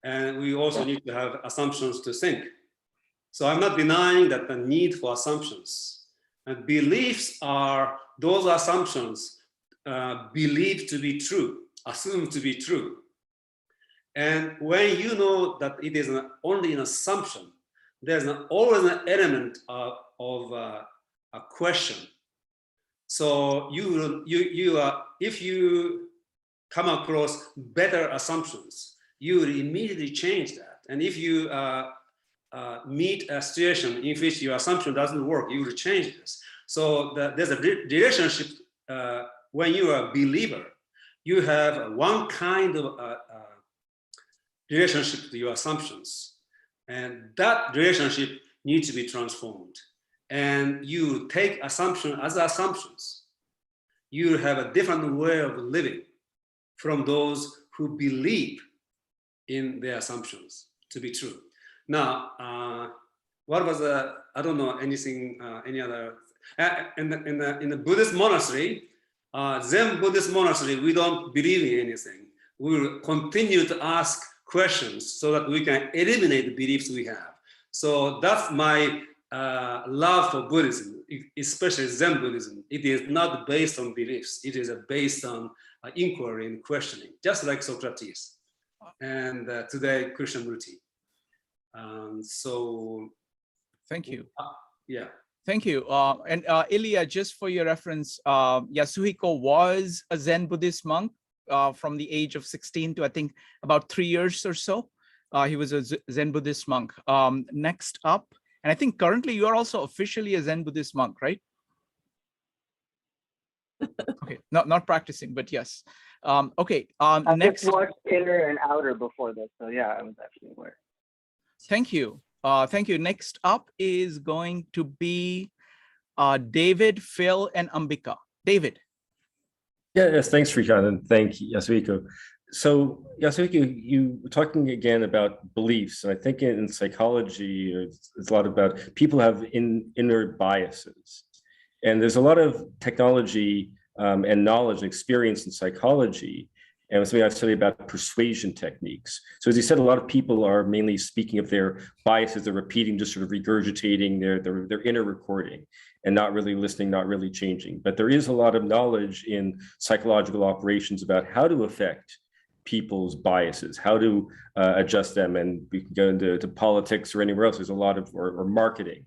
and we also need to have assumptions to think. So I'm not denying that the need for assumptions, and beliefs are those assumptions believed to be true, assumed to be true. And when you know that it is only an assumption, there's always an element of a question. So if you come across better assumptions, you will immediately change that. And if you meet a situation in which your assumption doesn't work, you will change this. So there's a relationship. When you are a believer, you have one kind of relationship to your assumptions, and that relationship needs to be transformed. And you take assumption as assumptions. You have a different way of living from those who believe in their assumptions to be true. Now, what was I don't know anything, any other, in the Buddhist monastery, Zen Buddhist monastery, we don't believe in anything. We will continue to ask questions so that we can eliminate the beliefs we have. So that's my love for Buddhism, especially Zen Buddhism. It is not based on beliefs. It is based on inquiry and questioning, just like Socrates and today Krishnamurti. So thank you. Yeah. Thank you. And Ilya, just for your reference, Yasuhiko was a Zen Buddhist monk from the age of 16 to I think about 3 years or so. He was a Zen Buddhist monk. Next up, and I think currently you are also officially a Zen Buddhist monk, right? Okay, not practicing, but yes. Okay. I Next. just watched Inner and Outer before this, so yeah, I was actually aware. Thank you. Thank you. Next up is going to be David, Phil, and Ambika. David. Yes, thanks, Srikanth, and thank you, Yasuhiko. So, Yasuhiko, you were talking again about beliefs, and I think in psychology, it's a lot about people have inner biases. And there's a lot of technology and knowledge and experience in psychology. And it was something I've studied about persuasion techniques. So as you said, a lot of people are mainly speaking of their biases, they're repeating, just sort of regurgitating their inner recording and not really listening, not really changing. But there is a lot of knowledge in psychological operations about how to affect people's biases, how to adjust them. And we can go into politics or anywhere else. There's a lot of, or marketing.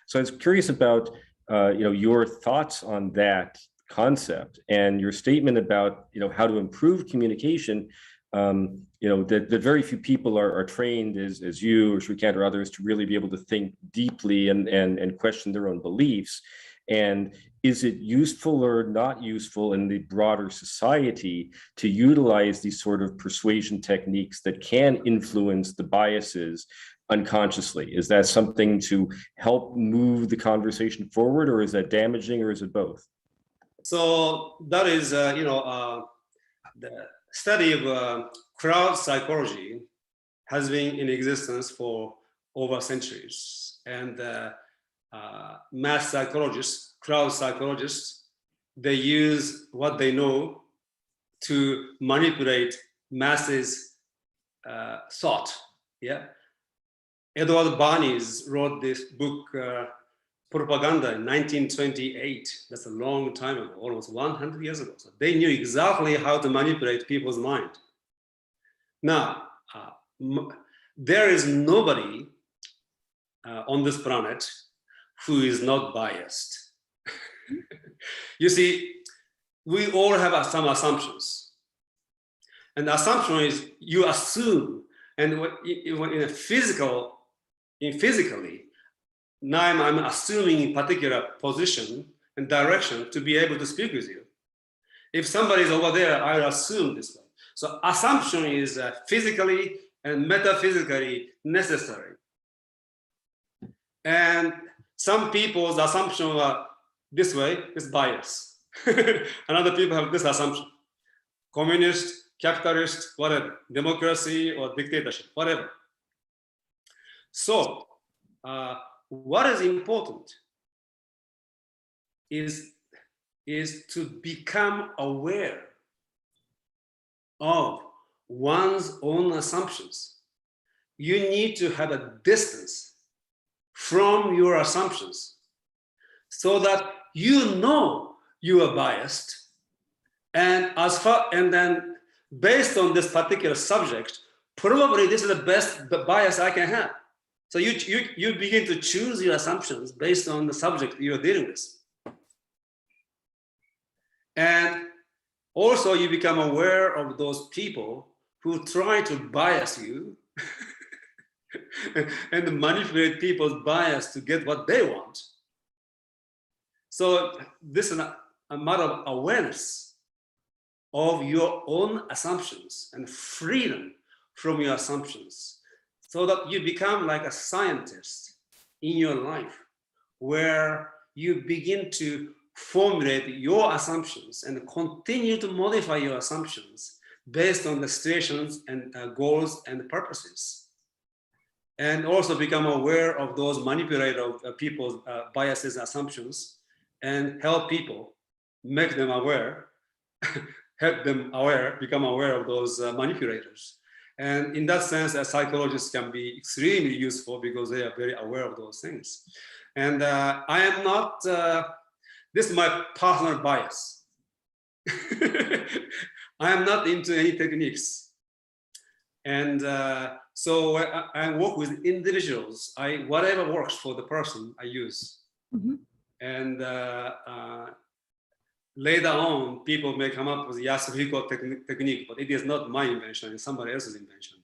So I was curious about your thoughts on that concept and your statement about how to improve communication. That very few people are trained as you or Shrikant or others to really be able to think deeply and question their own beliefs. And is it useful or not useful in the broader society to utilize these sort of persuasion techniques that can influence the biases unconsciously? Is that something to help move the conversation forward, or is that damaging, or is it both? So that is, the study of crowd psychology has been in existence for over centuries. And mass psychologists, crowd psychologists, they use what they know to manipulate masses' thought. Yeah. Edward Bernays wrote this book, Propaganda, in 1928. That's a long time ago, almost 100 years ago. So they knew exactly how to manipulate people's mind. Now, there is nobody on this planet who is not biased. You see, we all have some assumptions. And the assumption is you assume, and physically, now I'm assuming a particular position and direction to be able to speak with you. If somebody is over there, I will assume this way. So assumption is physically and metaphysically necessary. And some people's assumption are this way is bias. And other people have this assumption. Communist, capitalist, whatever, democracy or dictatorship, whatever. So, what is important is to become aware of one's own assumptions. You need to have a distance from your assumptions so that you know you are biased, and then based on this particular subject, probably this is the best bias I can have. So you begin to choose your assumptions based on the subject you're dealing with. And also you become aware of those people who try to bias you and manipulate people's bias to get what they want. So this is a matter of awareness of your own assumptions and freedom from your assumptions, so that you become like a scientist in your life, where you begin to formulate your assumptions and continue to modify your assumptions based on the situations and goals and purposes. And also become aware of those manipulated people's biases and assumptions, and help people, make them aware, become aware of those manipulators. And in that sense, a psychologist can be extremely useful because they are very aware of those things. And I am not, this is my personal bias. I am not into any techniques. And so I work with individuals. Whatever works for the person, I use. Mm-hmm. And later on, people may come up with Yasuhiko technique, but it is not my invention, it's somebody else's invention.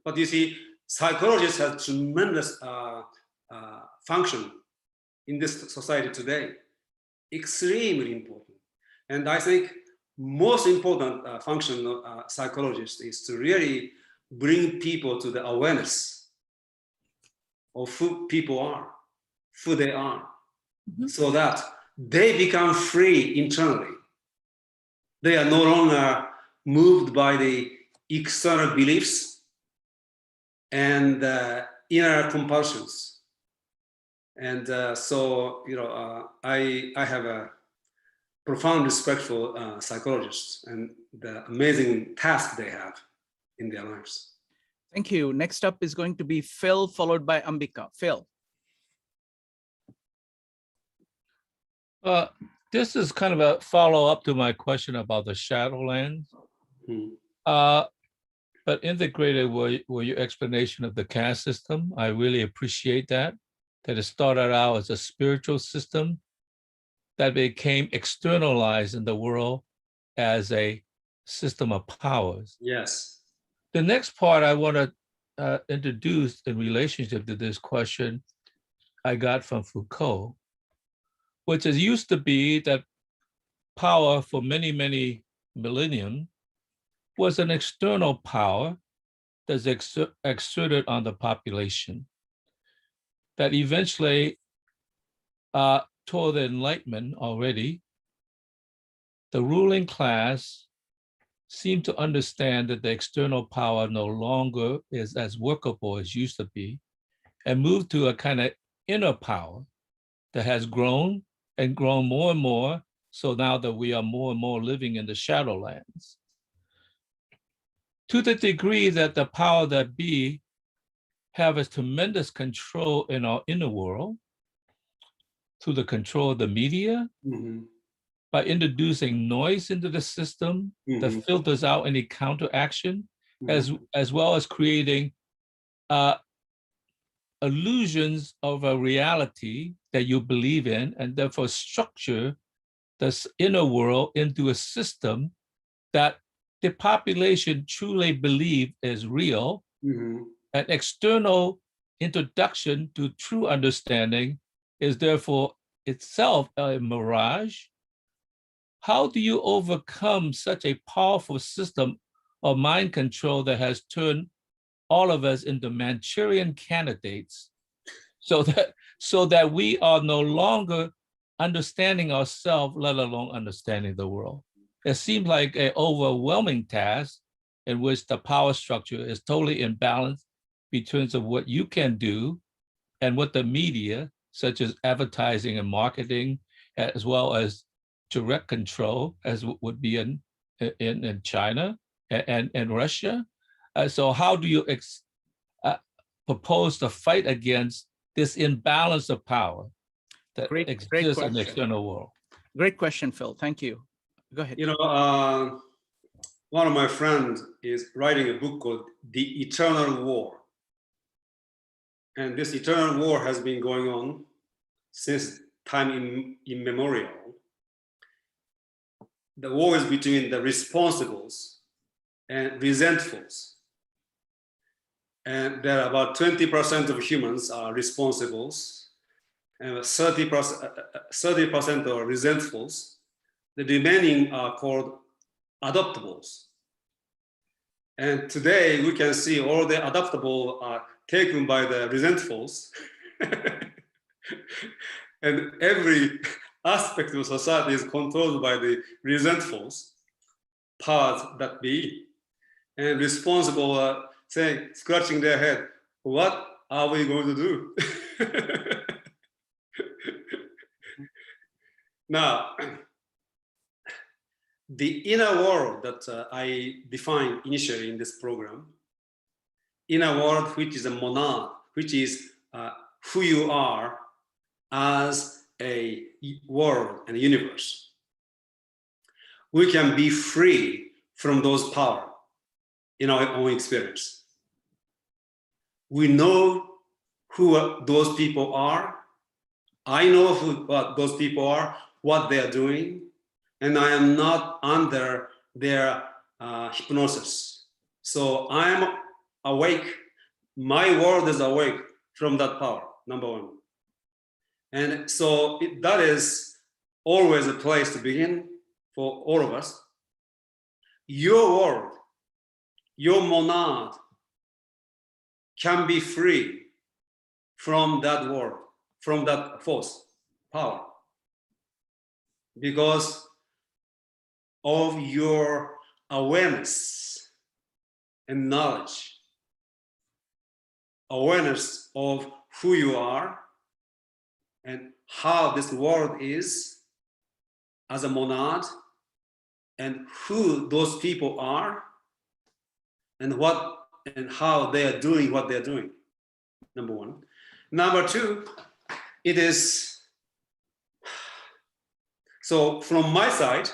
But you see, psychologists have tremendous function in this society today, extremely important. And I think most important function of psychologists is to really bring people to the awareness of who people are, who they are, mm-hmm. so that they become free internally. They are no longer moved by the external beliefs and inner compulsions. And so, I have a profound respect for psychologists and the amazing task they have in their lives. Thank you. Next up is going to be Phil, followed by Ambika. Phil. This is kind of a follow-up to my question about the Shadowlands. But integrated were your explanation of the caste system. I really appreciate that it started out as a spiritual system that became externalized in the world as a system of powers. Yes. The next part I want to introduce in relationship to this question I got from Foucault, which is used to be that power for many, many millennium was an external power that's exerted on the population that eventually, toward the Enlightenment already, the ruling class seemed to understand that the external power no longer is as workable as used to be, and moved to a kind of inner power that has grown and grown more and more, so now that we are more and more living in the Shadowlands. To the degree that the power that be have a tremendous control in our inner world, through the control of the media, by introducing noise into the system that filters out any counteraction, as well as creating illusions of a reality that you believe in, and therefore structure this inner world into a system that the population truly believe is real. An external introduction to true understanding is therefore itself a mirage. How do you overcome such a powerful system of mind control that has turned all of us into Manchurian candidates, so that we are no longer understanding ourselves, let alone understanding the world? It seems like an overwhelming task in which the power structure is totally imbalanced between of what you can do and what the media, such as advertising and marketing, as well as direct control, as would be in China and Russia. So how do you propose to fight against this imbalance of power that exists in the external world? Great question, Phil. Thank you. Go ahead. You know, one of my friends is writing a book called The Eternal War. And this eternal war has been going on since time immemorial. The war is between the responsibles and resentfuls. And there are about 20% of humans are responsibles, and 30% are resentfuls. The remaining are called adoptables. And today we can see all the adoptable are taken by the resentfuls. And every aspect of society is controlled by the resentfuls, powers that be. And responsible are saying, scratching their head, what are we going to do? Now, the inner world that I defined initially in this program, inner world, which is a monad, which is who you are as a world and a universe. We can be free from those powers in our own experience. We know who those people are. I know what those people are, what they are doing, and I am not under their hypnosis. So I am awake. My world is awake from that power, number one. And so that is always a place to begin for all of us. Your world, your monad can be free from that world, from that force, power, because of your awareness and knowledge, awareness of who you are and how this world is, as a monad and who those people are and what and how they are doing what they're doing. Number one. Number two, it is, so from my side,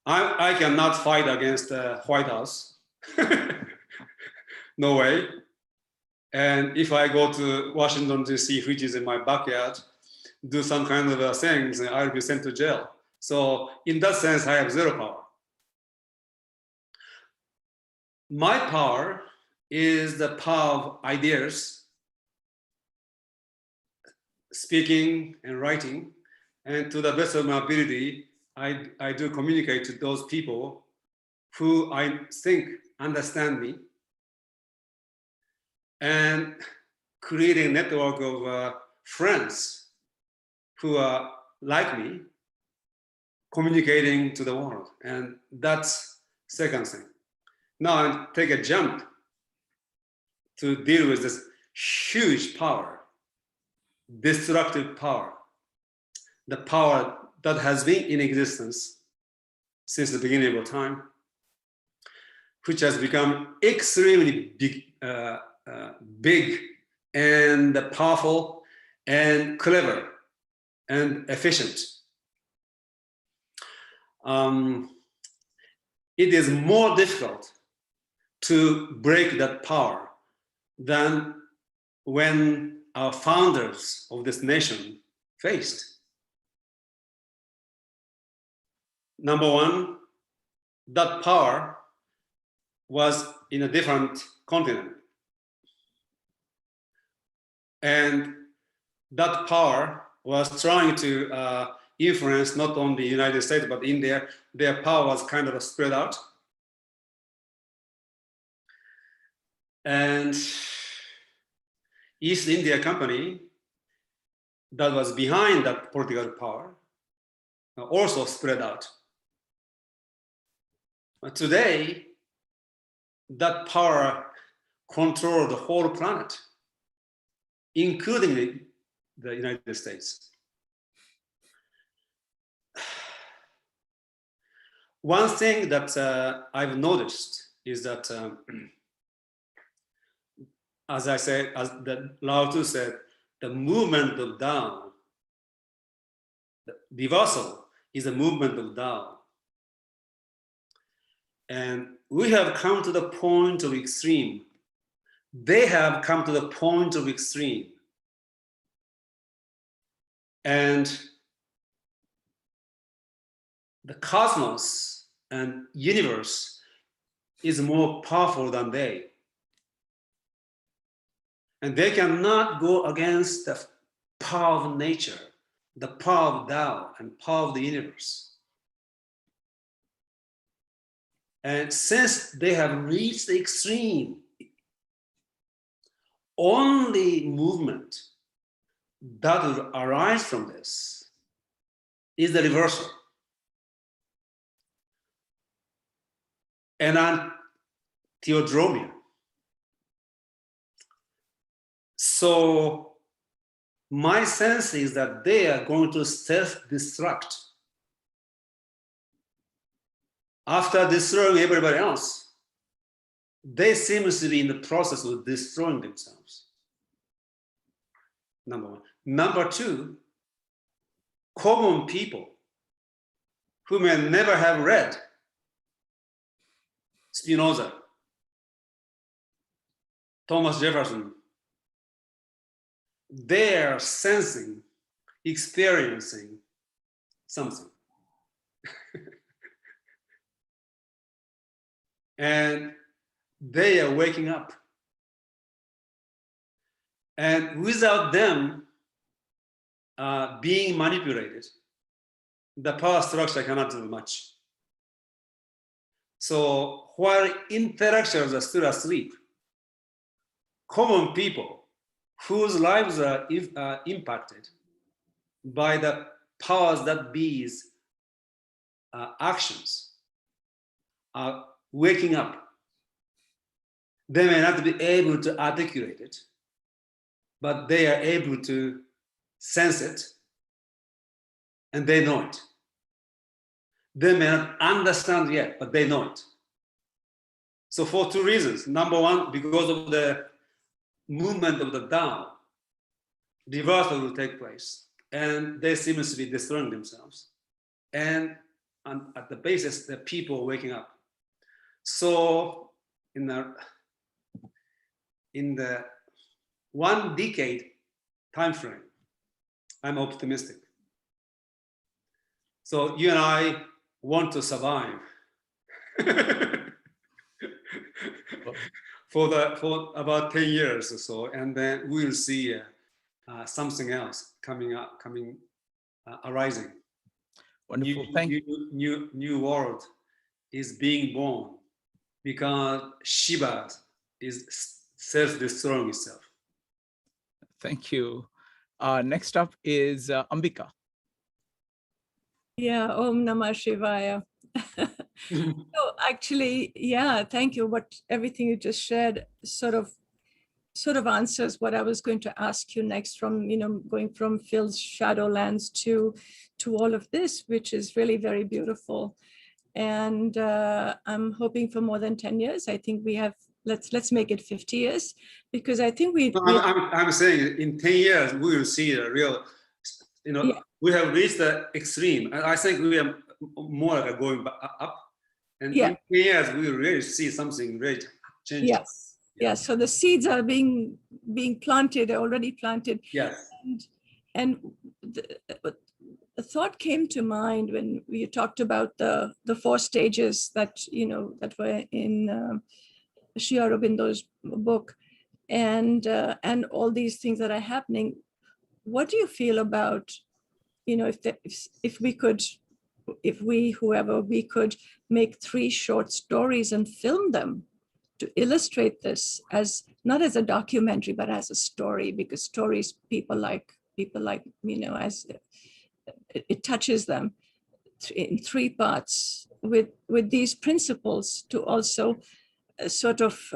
I cannot fight against the White House. No way. And if I go to Washington, D.C., which is in my backyard, do some kind of things, I'll be sent to jail. So in that sense, I have zero power. My power is the power of ideas, speaking and writing, and to the best of my ability, I do communicate to those people who I think understand me, and creating a network of friends who are like me, communicating to the world. And that's second thing. Now I take a jump to deal with this huge power, destructive power, the power that has been in existence since the beginning of time, which has become extremely big and powerful and clever and efficient. It is more difficult to break that power than when our founders of this nation faced. Number one, that power was in a different continent. And that power was trying to influence not only the United States, but India. Their power was kind of spread out. And East India Company, that was behind that political power, also spread out. But today, that power controls the whole planet, including the United States. One thing that I've noticed is that, as I said, as the Lao Tzu said, the movement of Tao, the reversal is a movement of Tao. And we have come to the point of extreme. They have come to the point of extreme. And the cosmos and universe is more powerful than they. And they cannot go against the power of nature, the power of Tao and power of the universe. And since they have reached the extreme, only movement that will arise from this is the reversal. And theodromia. So my sense is that they are going to self-destruct. After destroying everybody else, they seem to be in the process of destroying themselves. Number one. Number two, common people who may never have read Spinoza, Thomas Jefferson, they are sensing, experiencing something. And they are waking up. And without them being manipulated, the power structure cannot do much. So while intellectuals are still asleep, common people whose lives are impacted by the powers that be's actions are waking up. They may not be able to articulate it, but they are able to sense it, and they know it. They may not understand yet, but they know it. So for two reasons. Number one, because of the movement of the Tao, reversal will take place, and they seem to be destroying themselves. And at the basis, the people waking up. So in the 1 decade time frame, I'm optimistic. So you and I want to survive for about 10 years or so, and then we'll see something else arising. Wonderful. Thank you. New world is being born because Shiva is self-destroying itself. Thank you. Next up is Ambika. Yeah, Om Namah Shivaya. So actually, yeah, thank you. Everything you just shared sort of answers what I was going to ask you next, from going from Phil's Shadowlands to all of this, which is really very beautiful. And I'm hoping for more than 10 years. I think we have, let's make it 50 years, because I think I'm saying in 10 years, we will see a real, yeah. We have reached the extreme. And I think we are more like going up. And Yeah. in 10 years, we will really see something really changing. Yes. Yeah. So the seeds are being planted, already planted. Yes. And the thought came to mind when we talked about the 4 stages that that were in Sri Aurobindo's book, and all these things that are happening. What do you feel about, if we could make 3 short stories and film them to illustrate this, as not as a documentary but as a story, because stories people like as it touches them in 3 parts with these principles to also sort of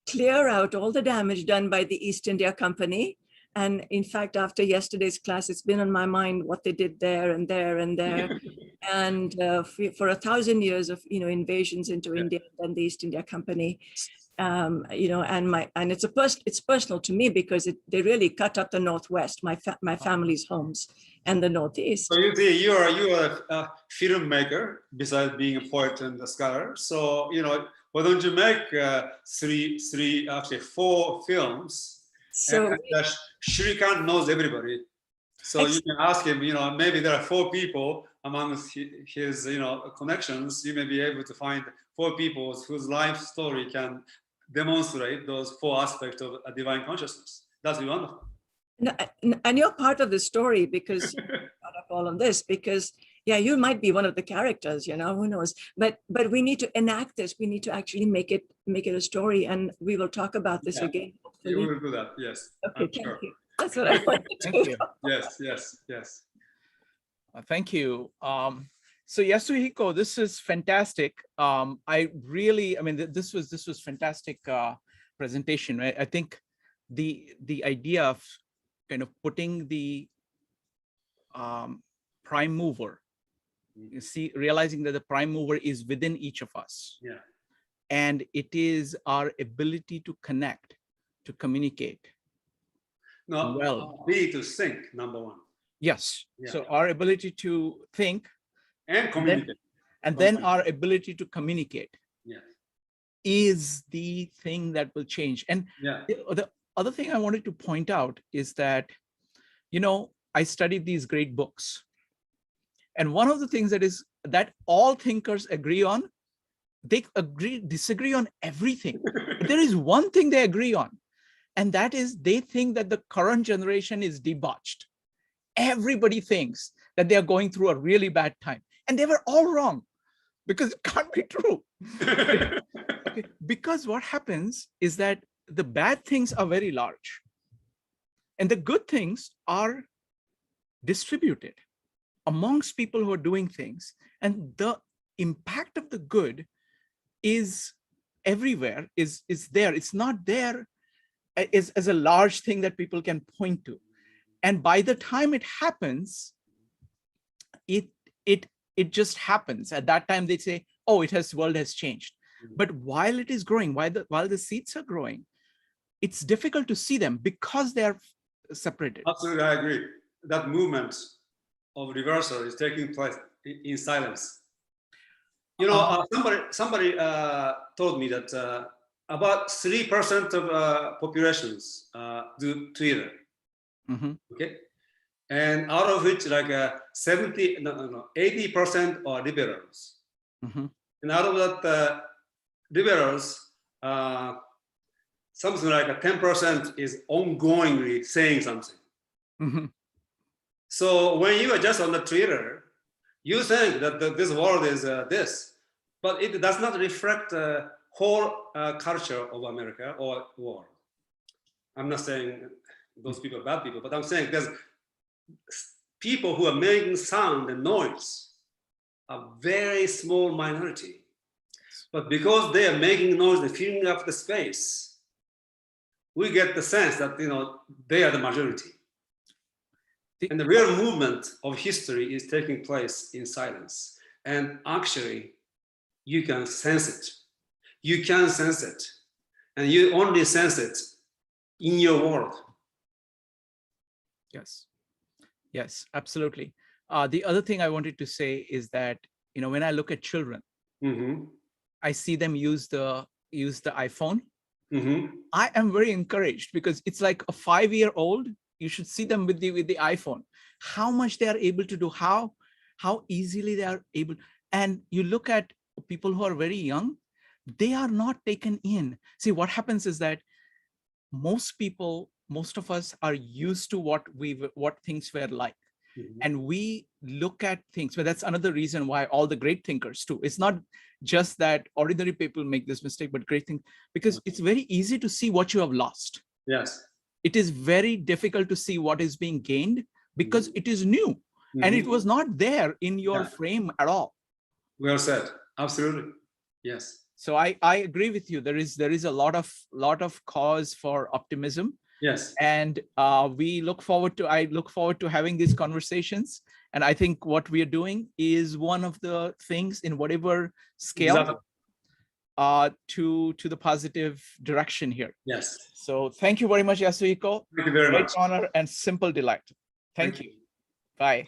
clear out all the damage done by the East India Company. And in fact, after yesterday's class, it's been on my mind what they did there and there and there. And for 1,000 years of invasions into India and the East India Company, and it's personal to me, because they really cut up the Northwest, my family's homes, and the Northeast. So you see, you are a filmmaker besides being a poet and a scholar. So why don't you make 4 films? So and Shrikant knows everybody, so you can ask him. Maybe there are 4 people among his connections. You may be able to find 4 people whose life story can demonstrate those 4 aspects of a divine consciousness. That's wonderful. And you're part of the story, because you're part of all of this, because you might be one of the characters, who knows, but we need to enact this. We need to actually make it a story, and we will talk about this again. You will do that. Yes. Okay, thank you. That's what I wanted to Thank you. Yes. Thank you. So Yasuhiko, this is fantastic. This was fantastic presentation. Right? I think the idea of kind of putting the prime mover, realizing that the prime mover is within each of us. Yeah. And it is our ability to connect, to communicate. No, well, ability to think, number 1. Yes. Yeah. So our ability to think and communicate. And then our ability to communicate is the thing that will change. And the other thing I wanted to point out is that, I studied these great books. And one of the things that all thinkers agree on, they disagree on everything. There is one thing they agree on, and that is they think that the current generation is debauched. Everybody thinks that they are going through a really bad time. And they were all wrong, because it can't be true. Okay. Because what happens is that the bad things are very large, and the good things are distributed amongst people who are doing things. And the impact of the good is everywhere, is there. It's not there as a large thing that people can point to. And by the time it happens, it it just happens. At that time, they say, oh, world has changed. But while it is growing, while the seeds are growing, it's difficult to see them because they are separated. Absolutely, I agree. That movement of reversal is taking place in silence. You know, somebody told me that about 3% of populations do Twitter. Okay, and out of which like 80% are liberals. And out of that liberals, something like 10% is ongoingly saying something. So when you are just on the Twitter, you think that this world is this, but it does not reflect the whole culture of America or world. I'm not saying those people are bad people, but I'm saying there's people who are making sound and noise, a very small minority. But because they are making noise and filling up the space, we get the sense that, you know, they are the majority. And the real movement of history is taking place in silence. And actually, you can sense it. You can sense it. And you only sense it in your world. Yes. Yes, absolutely. The other thing I wanted to say is that, you know, when I look at children, I see them use the iPhone. I am very encouraged because it's like a 5-year-old. You should see them with the iPhone, how much they are able to do, how easily they are able. And you look at people who are very young, they are not taken in. See, what happens is that most of us are used to what things were like. And we look at things, but that's another reason why all the great thinkers too. It's not just that ordinary people make this mistake, but great things, because it's very easy to see what you have lost. Yes. It is very difficult to see what is being gained because it is new and it was not there in your frame at all. Well said. Absolutely. Yes. So I agree with you. There is a lot of cause for optimism. Yes. And I look forward to having these conversations. And I think what we are doing is one of the things in whatever scale to the positive direction here. Yes. So thank you very much, Yasuhiko. Thank you very much. Great honor and simple delight. Thank you. Bye.